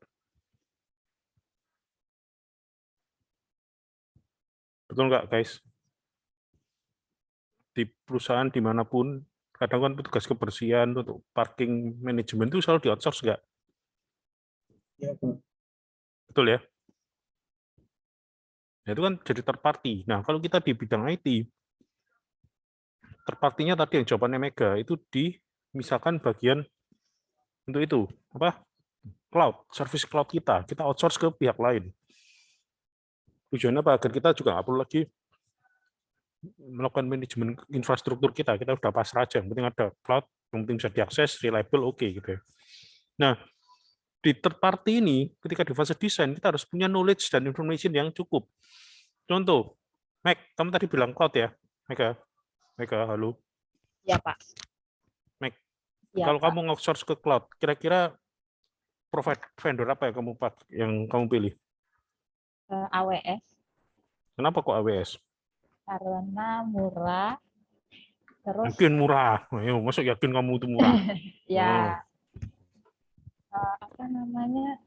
S1: Betul nggak, guys? Di perusahaan dimanapun, kadang kan tugas kebersihan untuk parking manajemen itu selalu di outsource nggak?
S2: Ya, Pak.
S1: Betul ya? Nah, itu kan jadi third party. Nah, kalau kita di bidang IT, third party-nya tadi yang jawabannya Mega, itu misalkan bagian untuk itu, apa? Cloud, service cloud kita outsource ke pihak lain. Tujuannya apa? Agar kita juga nggak perlu lagi melakukan manajemen infrastruktur kita sudah pasrah aja, yang penting ada cloud, yang penting bisa diakses, reliable, oke gitu ya. Nah, di third party ini, ketika di fase desain, kita harus punya knowledge dan information yang cukup. Contoh, Mac, kamu tadi bilang cloud ya, Mega, halo.
S3: Ya Pak.
S1: Mac,
S3: Ya,
S1: kalau
S3: Pak.
S1: kamu outsource ke cloud, kira-kira vendor apa yang kamu pilih?
S3: AWS.
S1: Kenapa kok AWS?
S3: Karena murah. Terus
S1: Mungkin murah. Ayo, masuk yakin kamu itu murah?
S3: ya apa namanya,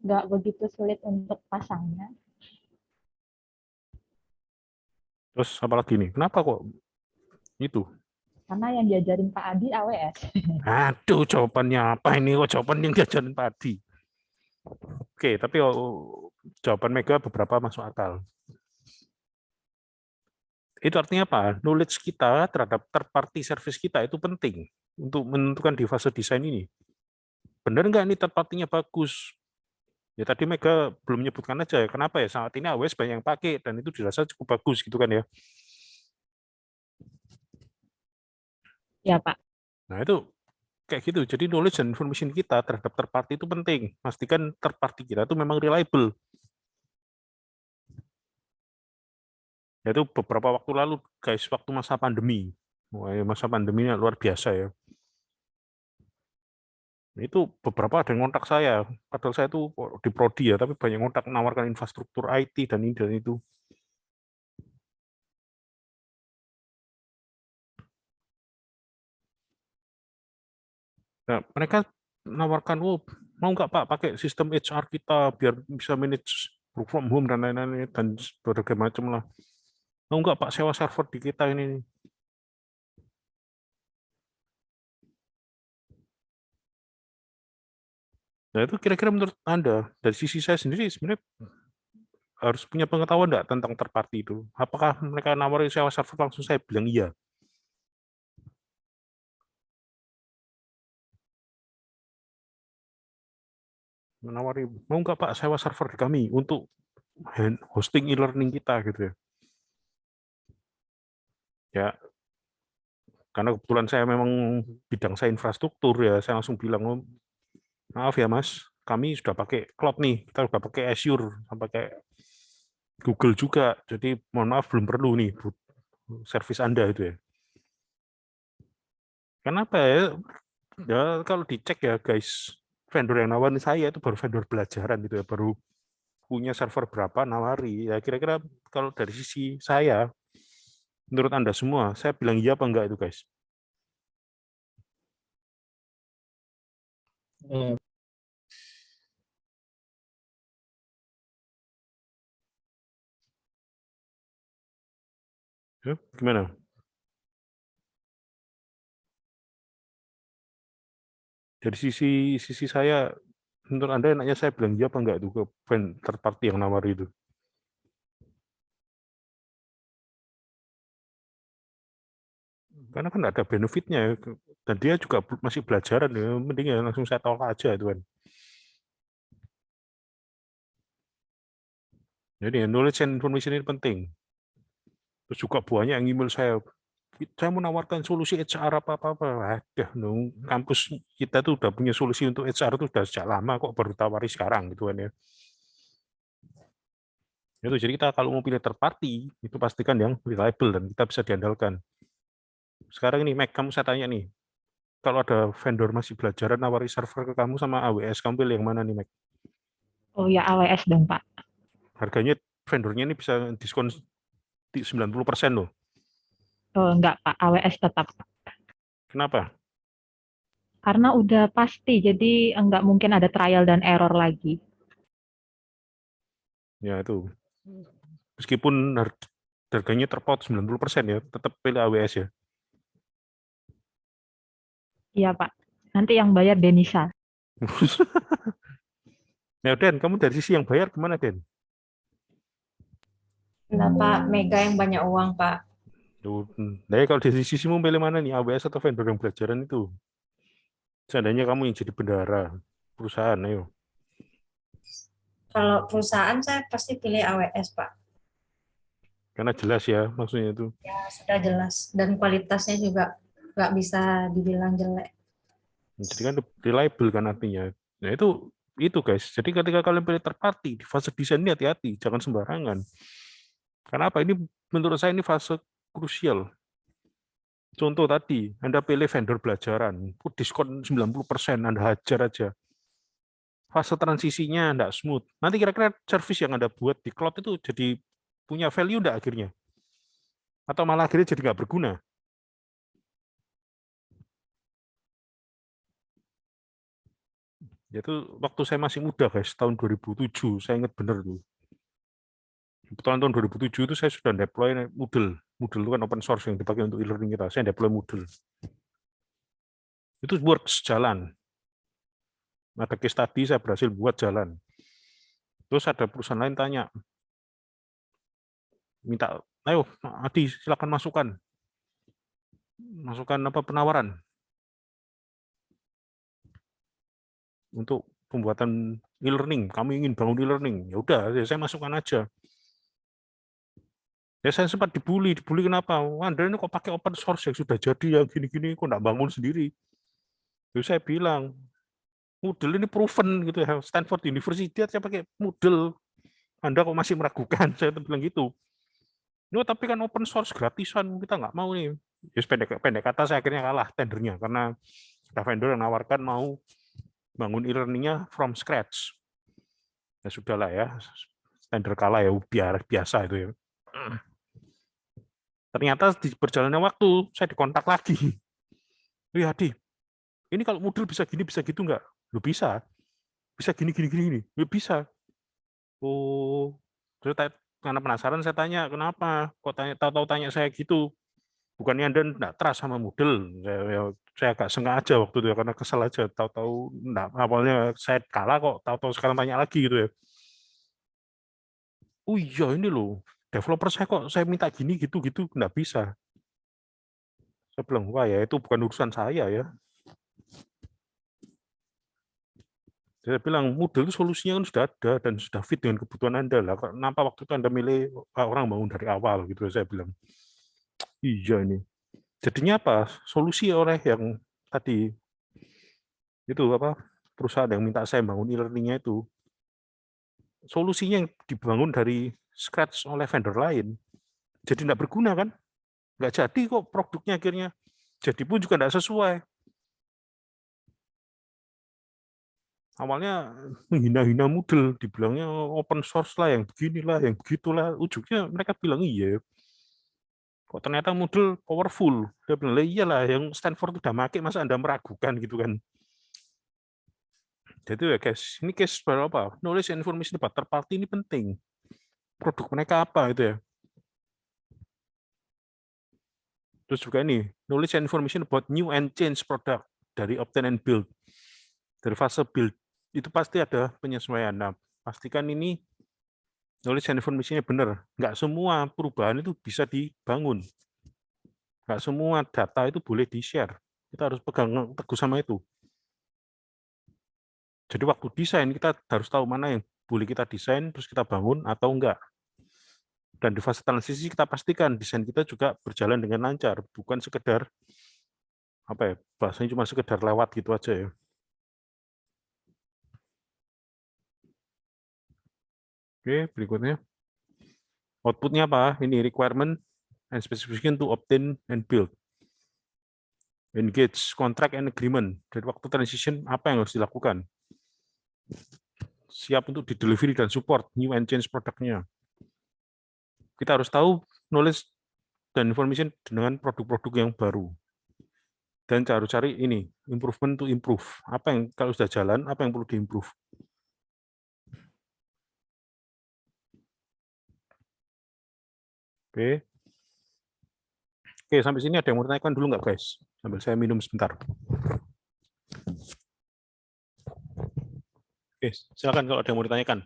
S3: nggak begitu sulit untuk pasangnya.
S1: Terus apa lagi nih? Kenapa kok itu?
S3: Karena yang diajarin Pak Adi AWS.
S1: Aduh, jawabannya apa ini? Kok jawaban yang diajarin tadi? Oke, tapi jawaban Mega beberapa masuk akal. Itu artinya apa? Knowledge kita terhadap third party service kita itu penting untuk menentukan di fase desain ini. benar nggak ini third party-nya bagus? Ya tadi Mega belum menyebutkan aja ya, kenapa ya saat ini AWS banyak yang pakai dan itu dirasa cukup bagus gitu kan ya.
S3: Ya, Pak.
S1: Nah itu kayak gitu. Jadi knowledge dan information kita terhadap third party itu penting. Pastikan third party kita itu memang reliable. Yaitu beberapa waktu lalu guys, waktu masa pandemi. Wah, masa pandeminya luar biasa ya. Itu beberapa ada yang ngontak saya, padahal saya itu di prodi ya, tapi banyak ngontak menawarkan infrastruktur IT dan ini dan itu. Nah, mereka menawarkan, oh, mau nggak Pak pakai sistem HR kita biar bisa manage work from home dan lain-lain dan berbagai macam lah. Mau nggak Pak sewa server di kita ini? Nah itu kira-kira menurut Anda, dari sisi saya sendiri sebenarnya harus punya pengetahuan nggak tentang third party itu? Apakah mereka nawarin sewa server langsung saya bilang iya? Menawari, mau nggak Pak sewa server di kami untuk hosting e-learning kita gitu ya? Ya, karena kebetulan saya memang bidang saya infrastruktur ya, saya langsung bilang, oh, maaf ya Mas, kami sudah pakai cloud nih, kita sudah pakai Azure, pakai Google juga, jadi mohon maaf belum perlu nih servis Anda itu ya. Kenapa ya? Ya kalau dicek ya guys, vendor yang nawarin saya itu baru vendor belajaran gitu ya, baru punya server berapa nawari. Ya kira-kira kalau dari sisi saya, menurut Anda semua, saya bilang iya apa enggak itu guys? Ya, gimana? Dari sisi saya, menurut Anda enaknya saya bilang iya apa enggak itu ke third party yang nawari itu? Karena kan ada benefitnya ya, dan dia juga masih belajaran ya, mending ya langsung saya tolak aja itu kan. Jadi knowledge and information ini penting. Terus juga banyak yang email saya menawarkan solusi HR apa-apa. Ada, kampus kita tuh udah punya solusi untuk HR itu udah sejak lama kok baru tawari sekarang gitu kan ya. Itu jadi kita kalau mau pilih third party itu pastikan yang reliable dan kita bisa diandalkan. Sekarang ini Mac, kamu saya tanya nih, kalau ada vendor masih belajar nawari server ke kamu sama AWS, kamu pilih yang mana nih Mac?
S3: Oh ya, AWS dong, Pak.
S1: Harganya vendornya ini bisa diskon 90% loh.
S3: Oh, enggak, Pak. AWS tetap.
S1: Kenapa?
S3: Karena udah pasti, jadi enggak mungkin ada trial dan error lagi.
S1: Ya itu. Meskipun harganya terpaut 90% ya, tetap pilih AWS ya.
S3: Iya, Pak. Nanti yang bayar Denisa.
S1: Nah, Den, kamu dari sisi yang bayar gimana, Den?
S5: Kenapa Mega yang banyak uang, Pak?
S1: Nah, kalau dari sisimu pilih mana nih, AWS atau vendor yang belajaran itu? Seandainya kamu yang jadi bendahara perusahaan, ayo.
S5: Kalau perusahaan saya pasti pilih AWS, Pak.
S1: Karena jelas ya, maksudnya itu.
S5: Ya, sudah jelas. Dan kualitasnya juga nggak bisa dibilang jelek.
S1: Jadi kan reliable kan artinya. Nah, itu guys. Jadi ketika kalian pilih third party, di fase desain ini hati-hati, jangan sembarangan. Karena apa? Ini menurut saya ini fase krusial. Contoh tadi, Anda pilih vendor belajaran, diskon 90%, Anda hajar aja. Fase transisinya enggak smooth. Nanti kira-kira service yang Anda buat di cloud itu jadi punya value enggak akhirnya? Atau malah akhirnya jadi nggak berguna? Itu waktu saya masih muda guys, tahun 2007, saya ingat benar tuh. Tahun 2007 itu saya sudah deploy Moodle. Moodle itu kan open source yang dipakai untuk e-learning kita. Saya deploy Moodle. Itu works, jalan. Ada case study saya berhasil buat jalan. Terus ada perusahaan lain tanya, minta, ayo Adi silakan masukkan apa penawaran. untuk pembuatan e-learning. Kami ingin bangun e-learning. Ya udah, ya saya masukkan aja. Ya saya sempat dibully kenapa? Wah, Anda ini kok pakai open source yang sudah jadi yang gini-gini, kok nggak bangun sendiri? Terus saya bilang, Moodle ini proven gitu ya. Stanford University saya pakai Moodle. Anda kok masih meragukan? Saya bilang gitu. No, tapi kan open source gratisan, kita nggak mau nih. Ya, pendek kata saya akhirnya kalah tendernya karena ada vendor yang nawarkan mau bangun e-learning-nya from scratch. Ya sudahlah ya, tender kalah ya biasa itu ya. Ternyata di perjalanan waktu saya dikontak lagi. Ya Hadi, ini kalau Moodle bisa gini bisa gitu nggak? Lu bisa. Bisa gini. Ya bisa. Oh, terus karena penasaran saya tanya, kenapa? Kok tahu-tahu tanya saya gitu? Bukannya Anda enggak trust sama Moodle. Saya agak sengaja waktu itu ya, karena kesel aja. Tahu-tahu awalnya saya kalah kok, tahu-tahu sekarang tanya lagi gitu ya. Oh iya ini loh, developer saya kok saya minta gini gitu enggak bisa. Saya bilang, wah ya itu bukan urusan saya ya. Saya bilang, Moodle itu solusinya kan sudah ada dan sudah fit dengan kebutuhan Anda lah. Kenapa waktu itu Anda milih orang bangun dari awal gitu? Saya bilang, iya ini. Jadinya apa? Solusi oleh yang tadi itu apa? Perusahaan yang minta saya bangun e-learning-nya itu, solusinya yang dibangun dari scratch oleh vendor lain. Jadi tidak berguna kan? Nggak jadi kok produknya akhirnya. Jadi pun juga tidak sesuai. Awalnya menghina-hina Moodle, dibilangnya open source lah, yang beginilah, yang begitulah. Ujungnya mereka bilang iya. Kok ternyata Moodle powerful. Dia bilang, iyalah, yang Stanford udah make, masa Anda meragukan gitu kan. Jadi ya guys, ini case berapa? Knowledge and information about third party ini penting. Produk mereka apa itu ya? Terus juga ini, knowledge and information about new and change product dari obtain and build. Dari fase build itu pasti ada penyesuaian. Nah, pastikan ini knowledge and information-nya benar. Nggak semua perubahan itu bisa dibangun. Nggak semua data itu boleh di-share. Kita harus pegang teguh sama itu. Jadi waktu desain kita harus tahu mana yang boleh kita desain, terus kita bangun atau enggak. Dan di fase transisi kita pastikan desain kita juga berjalan dengan lancar, bukan sekedar apa ya, bahasanya cuma sekedar lewat gitu aja ya. Oke, berikutnya. Outputnya apa? Ini requirement and specification to obtain and build. Engage, contract and agreement. Dari waktu transition, apa yang harus dilakukan? Siap untuk di-delivery dan support new and change produknya. Kita harus tahu knowledge dan information dengan produk-produk yang baru. Dan harus cari ini, improvement to improve. Apa yang kalau sudah jalan, apa yang perlu di-improve? Oke. Oke, sampai sini ada yang mau tanyakan dulu nggak, guys? Sambil saya minum sebentar. Oke, silakan kalau ada yang mau ditanyakan.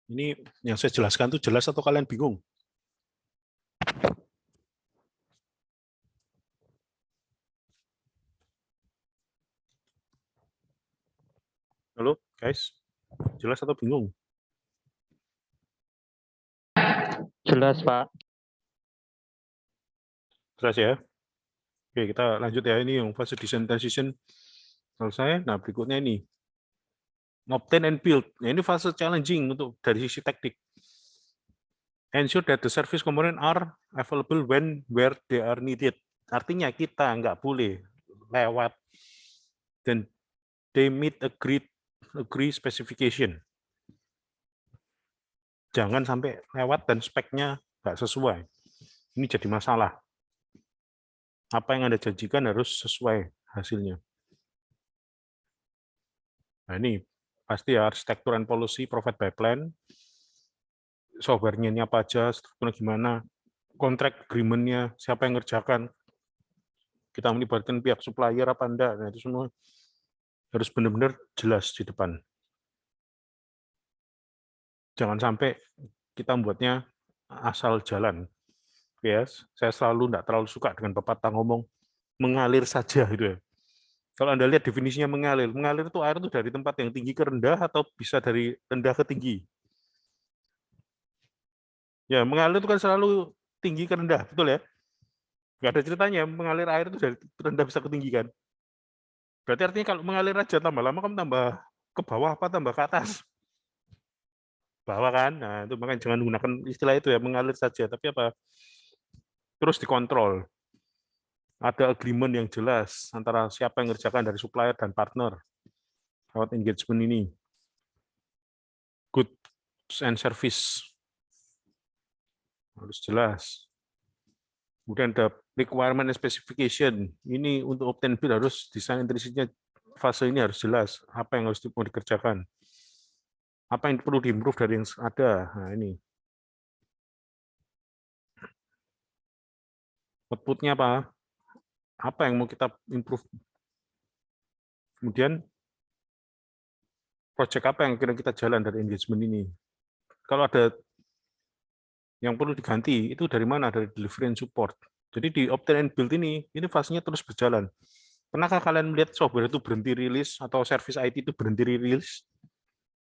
S1: Ini yang saya jelaskan itu jelas atau kalian bingung? Halo, guys. Jelas atau bingung?
S2: Jelas, Pak.
S1: Jelas ya? Oke, kita lanjut ya. Ini yang fase design transition selesai. Nah, berikutnya ini. Obtain and build. Nah, ini fase challenging untuk dari sisi teknik. Ensure that the service component are available when where they are needed. Artinya kita nggak boleh lewat dan they meet agree specification. Jangan sampai lewat dan speknya nggak sesuai. Ini jadi masalah. Apa yang Anda janjikan harus sesuai hasilnya. Nah ini pasti ya, arsitektur and policy, provide by plan, software-nya ini apa aja, strukturnya gimana, kontrak agreement-nya, siapa yang ngerjakan, kita melibatkan pihak supplier apa enggak, nah itu semua harus benar-benar jelas di depan. Jangan sampai kita membuatnya asal jalan. Ya, saya selalu tidak terlalu suka dengan pepatah ngomong mengalir saja gitu ya. Kalau Anda lihat definisinya mengalir itu air itu dari tempat yang tinggi ke rendah atau bisa dari rendah ke tinggi. Ya, mengalir itu kan selalu tinggi ke rendah, betul ya? Nggak ada ceritanya mengalir air itu dari rendah bisa ke tinggi kan? Berarti artinya kalau mengalir aja tambah lama kamu tambah ke bawah apa tambah ke atas? Bawah kan? Nah, itu makanya jangan menggunakan istilah itu ya, mengalir saja. Tapi apa? Terus dikontrol. Ada agreement yang jelas antara siapa yang mengerjakan dari supplier dan partner lewat engagement ini. Goods and service harus jelas. Kemudian ada requirement and specification. Ini untuk obtain bid harus desain intrinsicnya fase ini harus jelas. Apa yang harus dikerjakan. Apa yang perlu diimprove dari yang ada. Nah, ini. Output-nya apa? Apa yang mau kita improve? Kemudian project apa yang kira kita jalan dari engagement ini? Kalau ada yang perlu diganti, itu dari mana? Dari delivery and support. Jadi di obtain and build ini fasenya terus berjalan. Pernahkah kalian melihat software itu berhenti rilis atau service IT itu berhenti rilis?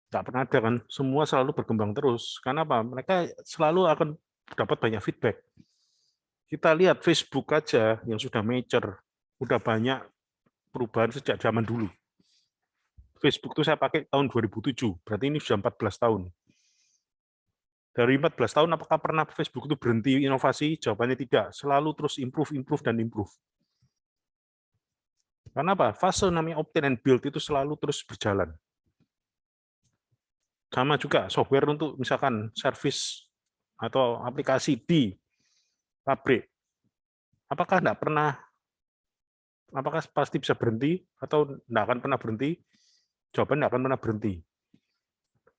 S1: Tidak pernah ada kan? Semua selalu berkembang terus. Karena apa? Mereka selalu akan dapat banyak feedback. Kita lihat Facebook aja yang sudah mature, udah banyak perubahan sejak zaman dulu. Facebook itu saya pakai tahun 2007, berarti ini sudah 14 tahun. Dari 14 tahun, apakah pernah Facebook itu berhenti inovasi? Jawabannya tidak. Selalu terus improve, dan improve. Karena apa? Fase namanya obtain and build itu selalu terus berjalan. Sama juga software untuk misalkan service atau aplikasi di pabrik. Apakah tidak pernah, apakah pasti bisa berhenti atau tidak akan pernah berhenti? Jawaban tidak akan pernah berhenti.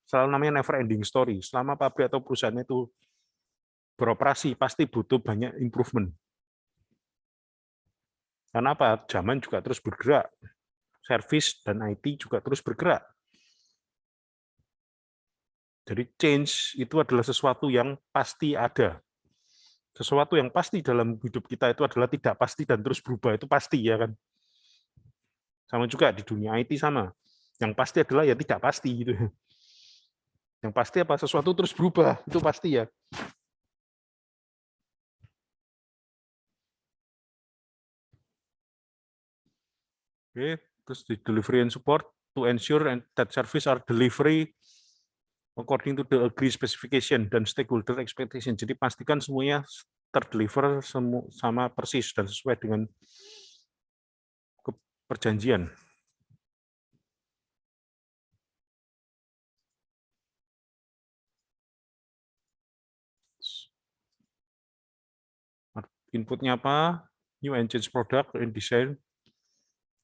S1: Selalu namanya never ending story. Selama pabrik atau perusahaan itu beroperasi, pasti butuh banyak improvement. Karena apa? Zaman juga terus bergerak. Service dan IT juga terus bergerak. Jadi change itu adalah sesuatu yang pasti ada. Sesuatu yang pasti dalam hidup kita itu adalah tidak pasti dan terus berubah. Itu pasti ya kan. Sama juga di dunia IT sama. Yang pasti adalah ya tidak pasti gitu. Yang pasti apa? Sesuatu terus berubah. Itu pasti ya. Oke, terus di delivery and support to ensure that service are delivery according to the agreed specification dan stakeholder expectation. Jadi pastikan semuanya terdeliver sama persis dan sesuai dengan perjanjian. Inputnya apa? New and change product and design.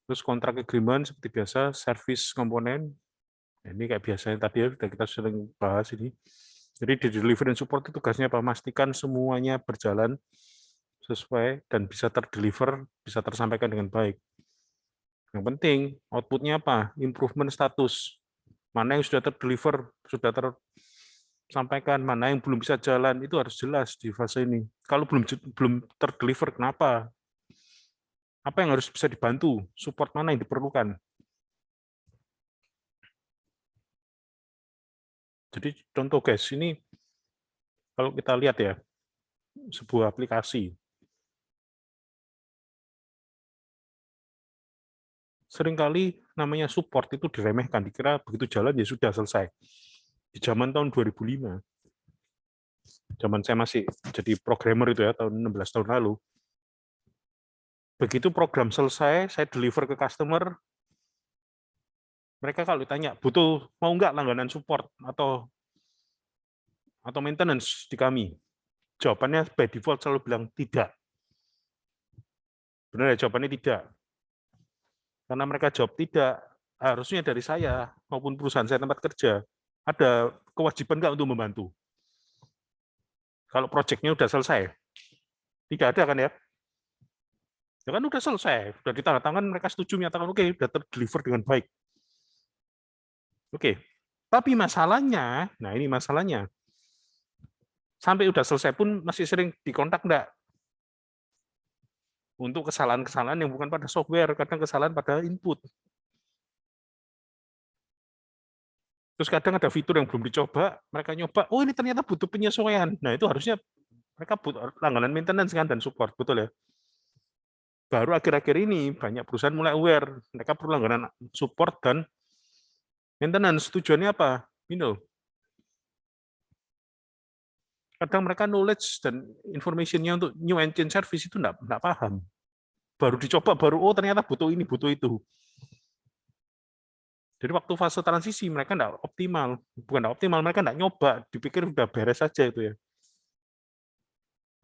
S1: Terus kontrak agreement seperti biasa, service komponen. Ini kayak biasanya tadi ya, kita sering bahas ini. Jadi di delivery dan support itu tugasnya apa? Memastikan semuanya berjalan sesuai dan bisa terdeliver, bisa tersampaikan dengan baik. Yang penting outputnya apa? Improvement status. Mana yang sudah terdeliver, sudah tersampaikan, mana yang belum bisa jalan, itu harus jelas di fase ini. Kalau belum terdeliver, kenapa? Apa yang harus bisa dibantu? Support mana yang diperlukan? Jadi contoh guys, ini kalau kita lihat ya, sebuah aplikasi. Seringkali namanya support itu diremehkan, dikira begitu jalan ya sudah selesai. Di zaman tahun 2005, zaman saya masih jadi programmer itu ya, tahun 16 tahun lalu, begitu program selesai, saya deliver ke customer, mereka kalau ditanya, butuh mau nggak langganan support atau maintenance di kami? Jawabannya by default selalu bilang tidak. Benar ya, jawabannya tidak. Karena mereka jawab tidak, harusnya dari saya maupun perusahaan saya tempat kerja, ada kewajiban nggak untuk membantu? Kalau proyeknya udah selesai, tidak ada kan ya? Ya kan udah selesai, udah ditandatangan, mereka setuju menyatakan oke, udah terdeliver dengan baik. Oke, tapi masalahnya, nah ini masalahnya, Sampai udah selesai pun masih sering dikontak enggak? Untuk kesalahan-kesalahan yang bukan pada software, kadang kesalahan pada input. Terus kadang ada fitur yang belum dicoba, mereka nyoba, oh ini ternyata butuh penyesuaian. Nah itu harusnya mereka butuh langganan maintenance kan dan support, betul ya? Baru akhir-akhir ini banyak perusahaan mulai aware, mereka perlu langganan support dan maintenance. Tujuannya apa? Ini loh. Kadang mereka knowledge dan information-nya untuk new and change service itu enggak paham. Baru dicoba, baru oh ternyata butuh ini, butuh itu. Jadi waktu fase transisi mereka enggak optimal. Bukan enggak optimal, mereka enggak nyoba, dipikir udah beres saja itu ya.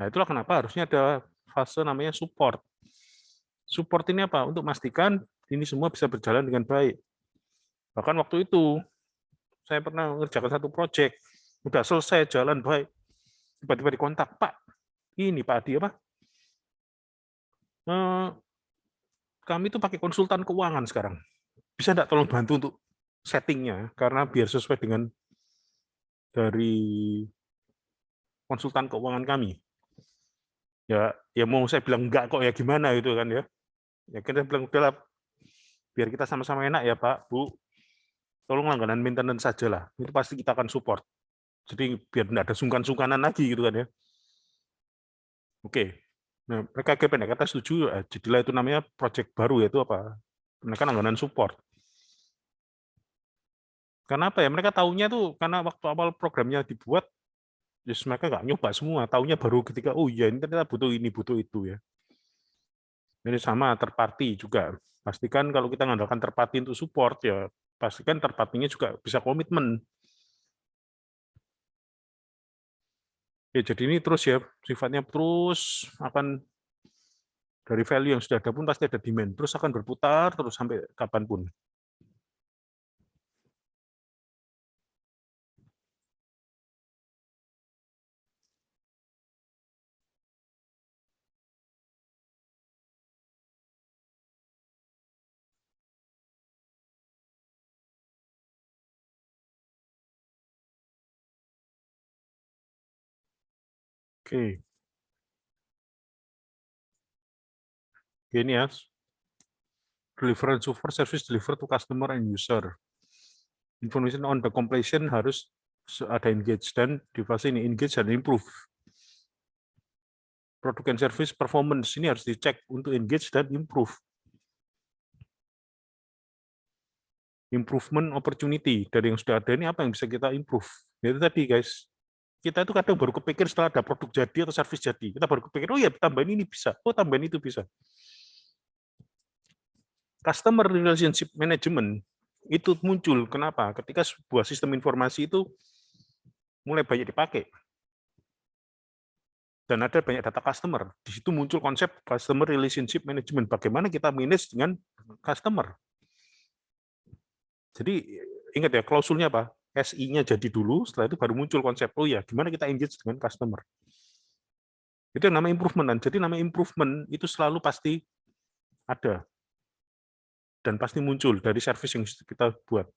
S1: Nah itulah kenapa harusnya ada fase namanya support. Support ini apa? Untuk memastikan ini semua bisa berjalan dengan baik. Bahkan waktu itu, saya pernah mengerjakan satu proyek, udah selesai, jalan baik. Tiba-tiba dikontak, Pak, ini Pak Adi apa? Kami itu pakai konsultan keuangan sekarang. Bisa enggak tolong bantu untuk settingnya? Karena biar sesuai dengan dari konsultan keuangan kami. Ya mau saya bilang enggak kok ya gimana gitu kan ya. Ya kita bilang udahlah biar kita sama-sama enak ya Pak, Bu. Tolong langganan maintenance saja lah. Itu pasti kita akan support. Jadi biar enggak ada sungkan-sungkanan lagi gitu kan ya. Oke. Nah, mereka pendek kata setuju, jadilah itu namanya project baru yaitu apa? Mereka langganan support. Karena apa ya? Mereka tahunya tuh karena waktu awal programnya dibuat, just mereka nggak nyoba semua. Tahunya baru ketika oh iya ini ternyata butuh ini butuh itu ya. Ini sama third party juga. Pastikan kalau kita mengandalkan third party untuk support ya, pastikan third party-nya juga bisa komitmen. Ya, jadi ini terus ya sifatnya terus akan dari value yang sudah ada pun pasti ada demand terus akan berputar terus sampai kapanpun. Oke. Ini ya. Deliver and support service deliver to customer and user. Information on the completion harus ada engage dan di fase ini engage dan improve. Produk and service performance ini harus dicek untuk engage dan improve. Improvement opportunity dari yang sudah ada ini apa yang bisa kita improve? Itu tadi guys. Kita itu kadang baru kepikir setelah ada produk jadi atau service jadi. Kita baru kepikir, oh ya tambahin ini bisa, oh tambahin itu bisa. Customer relationship management itu muncul. Kenapa? Ketika sebuah sistem informasi itu mulai banyak dipakai. Dan ada banyak data customer. Di situ muncul konsep customer relationship management. Bagaimana kita manage dengan customer. Jadi ingat ya, klausulnya apa? SI-nya jadi dulu, setelah itu baru muncul konsep, oh ya, gimana kita engage dengan customer. Itu yang namanya improvement. Jadi namanya improvement itu selalu pasti ada. Dan pasti muncul dari service yang kita buat.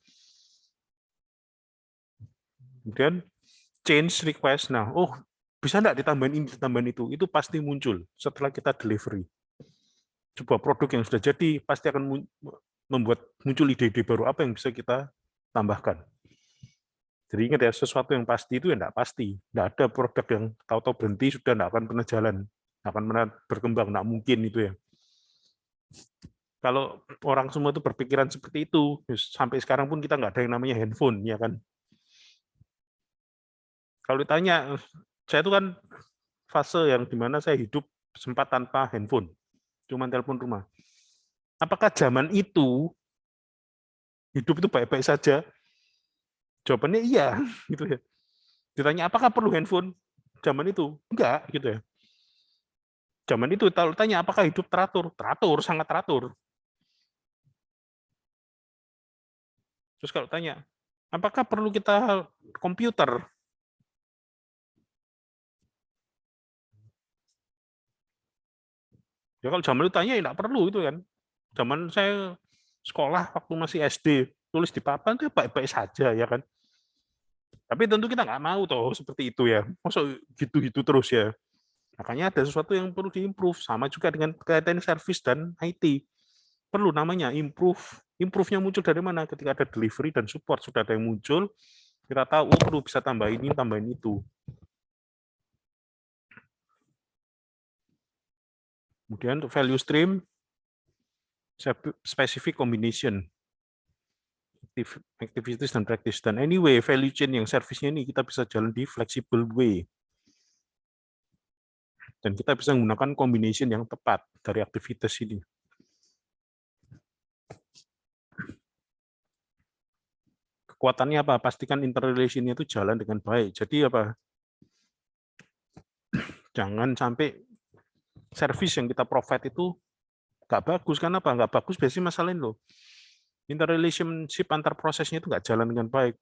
S1: Kemudian change request. Nah, oh bisa enggak ditambahin ini, ditambahin itu pasti muncul setelah kita delivery. Sebuah produk yang sudah jadi pasti akan membuat muncul ide-ide baru apa yang bisa kita tambahkan. Jadi ingat ya, sesuatu yang pasti itu ya enggak pasti. Enggak ada produk yang tahu-tahu berhenti sudah enggak akan pernah jalan, enggak akan pernah berkembang, enggak mungkin itu ya. Kalau orang semua itu berpikiran seperti itu, sampai sekarang pun kita nggak ada yang namanya handphone, ya kan? Kalau ditanya, saya itu kan fase yang dimana saya hidup sempat tanpa handphone, cuma telepon rumah. Apakah zaman itu hidup itu baik-baik saja? Jawabannya iya, gitu ya. Ditanya apakah perlu handphone zaman itu? Enggak, gitu ya. Zaman itu kalau tanya apakah hidup teratur? Teratur, sangat teratur. Terus kalau tanya, apakah perlu kita komputer? Ya kalau zaman itu tanya ya enggak perlu itu kan. Zaman saya sekolah waktu masih SD, tulis di papan itu baik-baik saja ya kan. Tapi tentu kita nggak mau toh seperti itu ya. Masuk gitu-gitu terus ya. Makanya ada sesuatu yang perlu diimprove. Sama juga dengan kaitan service dan IT. Perlu namanya improve. Improve-nya muncul dari mana? Ketika ada delivery dan support sudah ada yang muncul, kita tahu oh perlu bisa tambah ini, tambahin itu. Kemudian untuk value stream, specific combination activities dan practice. Dan anyway, value chain yang service-nya ini kita bisa jalan di flexible way. Dan kita bisa menggunakan combination yang tepat dari aktivitas ini. Kekuatannya apa? Pastikan interrelation-nya itu jalan dengan baik. Jadi apa? Jangan sampai service yang kita provide itu nggak bagus. Karena apa? Nggak bagus biasanya masalahin loh. Interrelationship antar prosesnya itu nggak jalan dengan baik.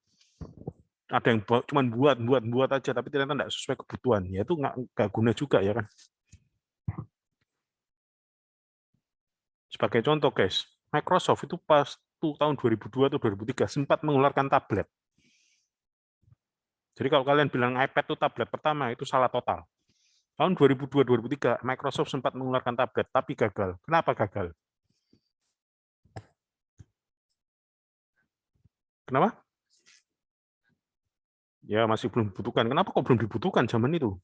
S1: Ada yang cuma buat aja, tapi ternyata nggak sesuai kebutuhan. Ya itu nggak guna juga ya kan. Sebagai contoh guys, Microsoft itu pas tahun 2002 atau 2003 sempat mengeluarkan tablet. Jadi kalau kalian bilang iPad itu tablet pertama, itu salah total. Tahun 2002-2003, Microsoft sempat mengeluarkan tablet, tapi gagal. Kenapa gagal? Kenapa? Ya masih belum dibutuhkan. Kenapa kok belum dibutuhkan zaman itu?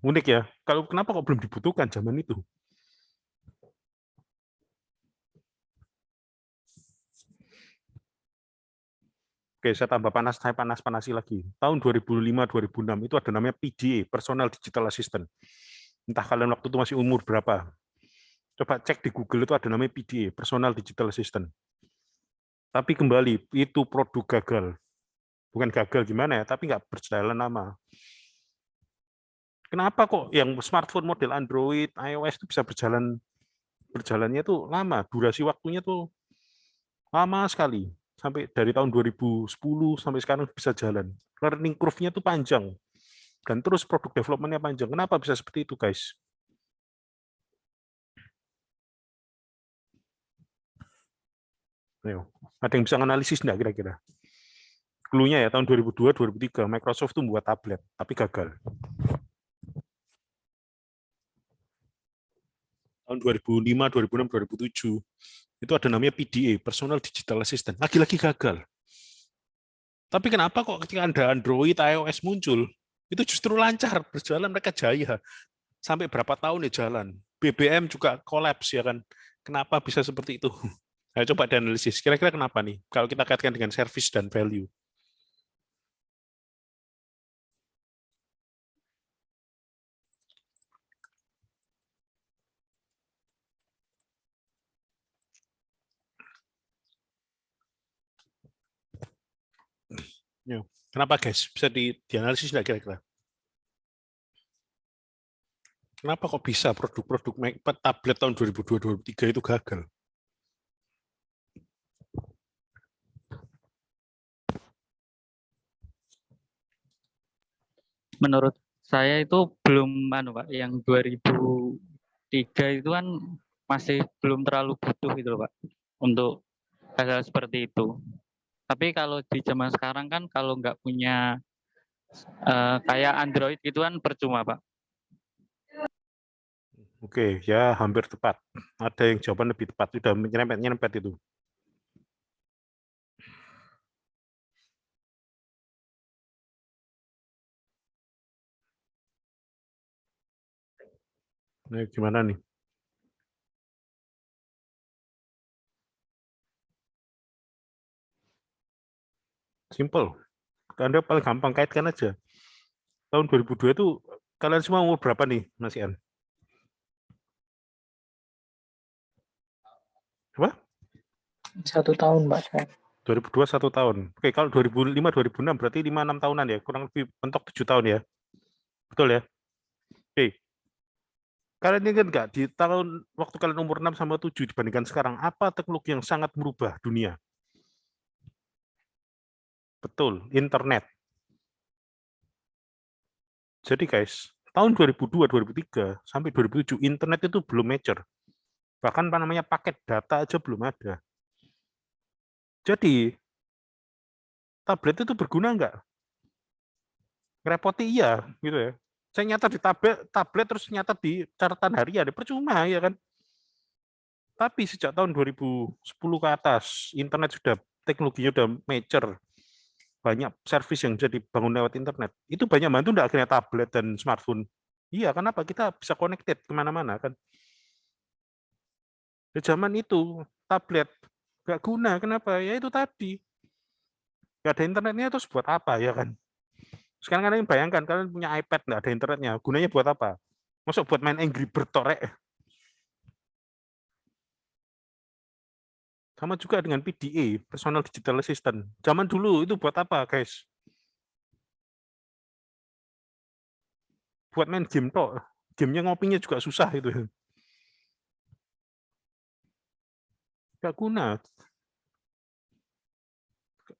S1: Unik ya. Kalau kenapa kok belum dibutuhkan zaman itu? Oke, saya tambah saya panas-panasi lagi. Tahun 2005-2006 itu ada namanya PDA, Personal Digital Assistant. Entah kalian waktu itu masih umur berapa. Coba cek di Google itu ada namanya PDA, Personal Digital Assistant. Tapi kembali, itu produk gagal. Bukan gagal gimana ya, tapi nggak berjalan lama. Kenapa kok yang smartphone model Android, iOS itu bisa berjalannya itu lama, durasi waktunya tuh lama sekali. Sampai dari tahun 2010 sampai sekarang bisa jalan. Learning curve-nya tuh panjang. Dan terus produk development-nya panjang. Kenapa bisa seperti itu, guys? Ayo, ada yang bisa analisis enggak kira-kira? Clue-nya ya, tahun 2002-2003, Microsoft tuh membuat tablet, tapi gagal. Tahun 2005, 2006, 2007, itu ada namanya PDA, Personal Digital Assistant. Lagi-lagi gagal. Tapi kenapa kok ketika ada Android, iOS muncul, itu justru lancar, berjalan, mereka jaya. Sampai berapa tahun ya jalan. BBM juga kolaps ya kan. Kenapa bisa seperti itu? Nah, coba dianalisis. Kira-kira kenapa nih? Kalau kita kaitkan dengan service dan value. Kenapa guys? Bisa dianalisis nggak kira-kira? Kenapa kok bisa produk-produk tablet tahun 2002-2003 itu gagal?
S2: Menurut saya itu belum Pak, yang 2003 itu kan masih belum terlalu butuh gitu loh Pak untuk hal-hal seperti itu. Tapi kalau di zaman sekarang kan kalau nggak punya kayak Android gitu kan percuma Pak.
S1: Oke, ya hampir tepat. Ada yang jawaban lebih tepat, sudah nyerempet itu. Nah, gimana nih? Simple. Anda paling gampang kaitkan aja. Tahun 2002 itu kalian semua umur berapa nih, Mas Ian? Apa?
S6: 1 tahun, Mbak.
S1: 2002 1 tahun. Oke, kalau 2005-2006 berarti 5-6 tahunan ya, kurang lebih mentok 7 tahun ya. Betul ya? Oke. Kalian ingat nggak di tahun waktu kalian umur 6 sama 7 dibandingkan sekarang, apa teknologi yang sangat merubah dunia? Betul, internet. Jadi guys, tahun 2002, 2003 sampai 2007 internet itu belum mature. Bahkan apa namanya paket data aja belum ada. Jadi, tablet itu berguna nggak? Ngerepoti iya, gitu ya. Saya nyatat di tablet terus nyatat di catatan harian, percuma ya kan. Tapi sejak tahun 2010 ke atas, internet sudah teknologinya sudah mature, banyak servis yang bisa dibangun lewat internet. Itu banyak bantu enggak akhirnya tablet dan smartphone. Iya, kenapa? Kita bisa connected kemana-mana kan. Di zaman itu, tablet nggak guna. Kenapa? Ya itu tadi. Nggak ada internetnya terus buat apa ya kan? Sekarang kalian bayangkan, kalian punya iPad nggak ada internetnya. Gunanya buat apa? Masuk buat main Angry Bird torek. Sama juga dengan PDA, Personal Digital Assistant. Zaman dulu itu buat apa, guys? Buat main game toh. Gamenya ngopinya juga susah itu. Nggak guna.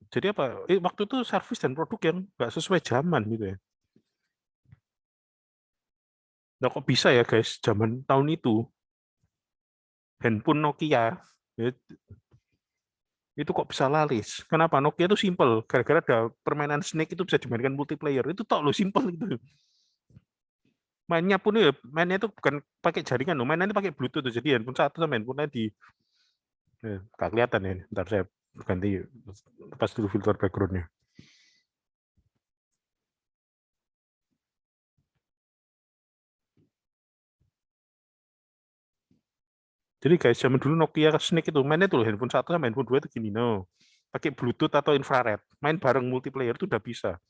S1: Jadi apa? Waktu itu servis dan produk yang nggak sesuai zaman gitu ya. Nah kok bisa ya guys, zaman tahun itu handphone Nokia ya, itu kok bisa laris. Kenapa? Nokia itu simple. Gara-gara ada permainan Snake itu bisa dimainkan multiplayer. Itu tok lo simple gitu. Mainnya pun ya, mainnya itu bukan pakai jaringan loh, mainnya itu pakai Bluetooth tuh. Jadi handphone satu sama handphone lain di nggak kelihatan ya. Ntar saya ganti lepas dulu filter backgroundnya. Jadi guys, zaman dulu Nokia Snake itu mainnya tuh handphone satu sama handphone dua itu gini, no. Pakai Bluetooth atau infrared, main bareng multiplayer itu udah bisa.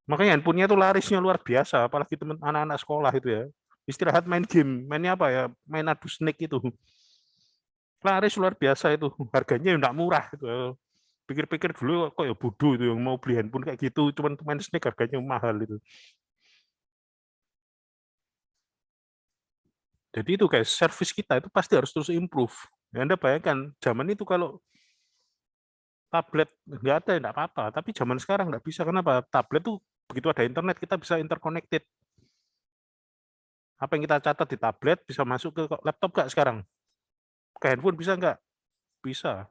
S1: Makanya handphonenya tuh larisnya luar biasa, apalagi teman anak-anak sekolah itu ya. Istirahat main game, mainnya apa ya? Main adu Snake itu. Laris luar biasa itu, harganya enggak murah gitu. Pikir-pikir dulu kok ya bodoh itu yang mau beli handphone kayak gitu, cuman main Snake harganya mahal itu. Jadi itu guys, service kita itu pasti harus terus improve. Ya, Anda bayangkan, zaman itu kalau tablet nggak ada, nggak apa-apa. Tapi zaman sekarang nggak bisa. Kenapa? Tablet tuh begitu ada internet, kita bisa interconnected. Apa yang kita catat di tablet bisa masuk ke laptop nggak sekarang? Ke handphone bisa nggak? Bisa.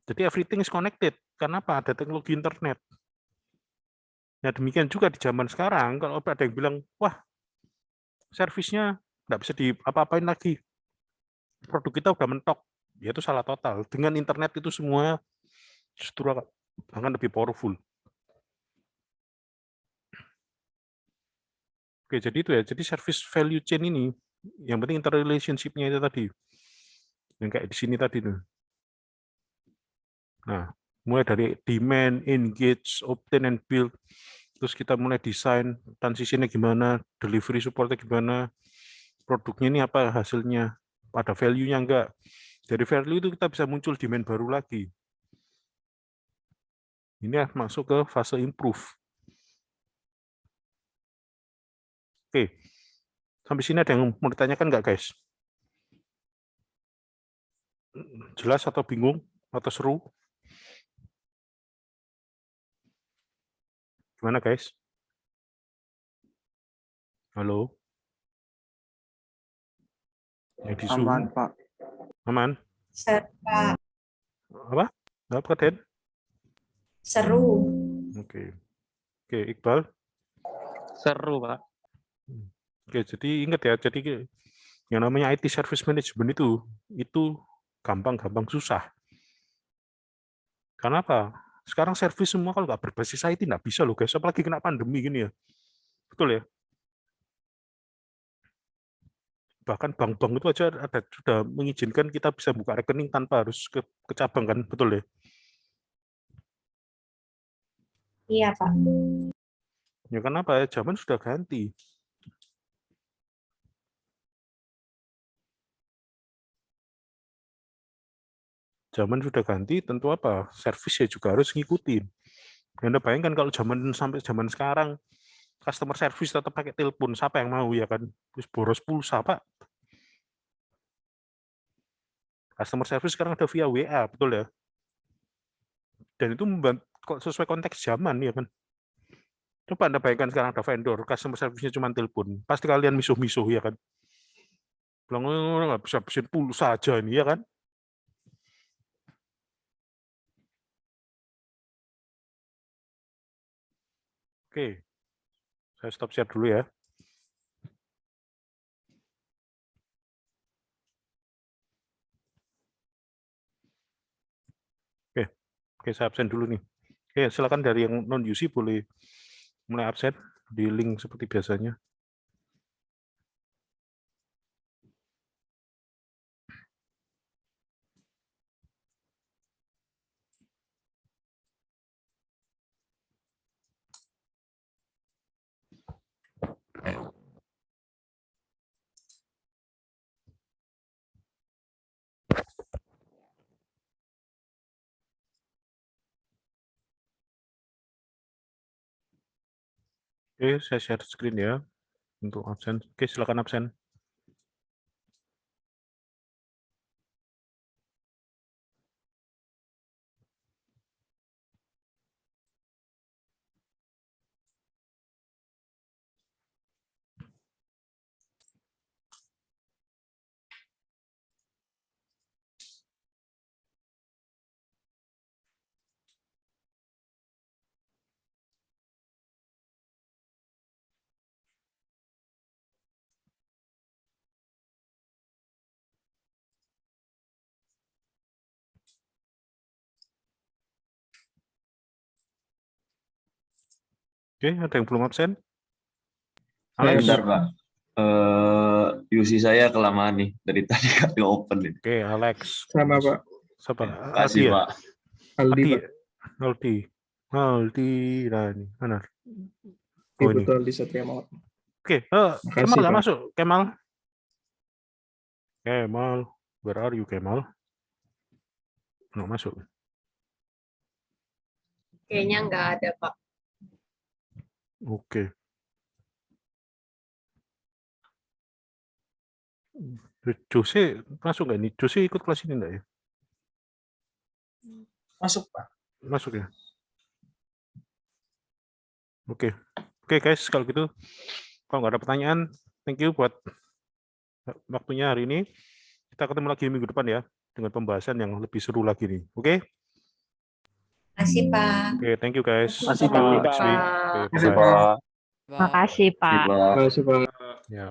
S1: Jadi everything is connected. Kenapa? Ada teknologi internet. Ya demikian juga di zaman sekarang, kalau ada yang bilang, wah, servisnya nggak bisa diapa-apain lagi. Produk kita udah mentok. Ya itu salah total. Dengan internet itu semua justru akan lebih powerful. Oke, jadi itu ya. Jadi service value chain ini, yang penting interrelationship-nya itu tadi. Yang kayak di sini tadi tuh. Nah, mulai dari demand, engage, obtain, and build. Terus kita mulai desain, transisinya gimana, delivery supportnya gimana, produknya ini apa hasilnya, ada value-nya enggak. Dari value itu kita bisa muncul demand baru lagi. Ini masuk ke fase improve. Oke, sampai sini ada yang mau ditanyakan nggak, guys? Jelas atau bingung atau seru? Gimana, guys? Halo? Yang di Zoom?
S7: Aman, Pak.
S1: Aman?
S5: Seru, Pak.
S1: Apa? Apa, Den?
S5: Seru.
S1: Oke. Oke, Iqbal?
S2: Seru, Pak.
S1: Oke, jadi ingat ya, jadi yang namanya IT Service Management itu gampang-gampang susah. Karena apa? Sekarang service semua kalau nggak berbasis IT nggak bisa loh guys, apalagi kena pandemi gini ya. Betul ya? Bahkan bank-bank itu aja sudah mengizinkan kita bisa buka rekening tanpa harus ke cabang kan, betul ya?
S5: Iya, Pak.
S1: Ya kenapa? Zaman sudah ganti. Zaman sudah ganti, tentu apa? Service ya juga harus ngikutin. Anda bayangkan kalau sampai zaman sekarang, customer service tetap pakai telepon, siapa yang mau ya kan? Terus boros pulsa, Pak. Customer service sekarang ada via WA, betul ya? Dan itu kok sesuai konteks zaman ya kan? Coba Anda bayangkan sekarang ada vendor, customer service-nya cuma telepon. Pasti kalian misuh-misuh ya kan? Bilang, nggak bisa habisin pulsa aja ini ya kan? Oke. Saya stop share dulu ya. Oke, saya absen dulu nih. Oke, silakan dari yang non UC boleh mulai absen di link seperti biasanya. Oke, saya share screen ya untuk absen. Oke, silakan absen. Oke, ada yang belum absen? Alex.
S7: Bentar, Pak. UC saya kelamaan nih. Dari tadi nggak open nih.
S1: Oke, Alex.
S6: Sama Pak.
S1: Siapa?
S7: Kasih,
S1: Aldi ya?
S7: Pak.
S6: Aldi,
S1: Aldi.
S6: Pak.
S1: Aldi. Nah, ini mana?
S6: Iya,
S1: Oh, ini.
S6: betul, Aldi Satria Mawar.
S1: Oke,
S6: Makasih,
S1: Kemal nggak
S6: Pak.
S1: masuk? Kemal? Kemal, where are you, Kemal? Nggak masuk.
S5: Kayaknya nggak ada, Pak.
S1: Oke. Jose masuk nggak ini? Jose ikut kelas ini nggak ya?
S6: Masuk, Pak.
S1: Masuk ya? Oke. Oke guys, kalau gitu, kalau nggak ada pertanyaan, thank you buat waktunya hari ini. Kita ketemu lagi minggu depan ya, dengan pembahasan yang lebih seru lagi nih. Oke?
S5: Makasih, Pak.
S1: Oke, thank you guys.
S6: Makasih,
S1: See you
S6: Pak.
S1: next week. Oke,
S7: Kasih,
S1: bye-bye.
S7: Pak.
S3: Makasih, Pak.
S7: Kasih, Pak.
S6: Makasih, Pak.
S1: Ya.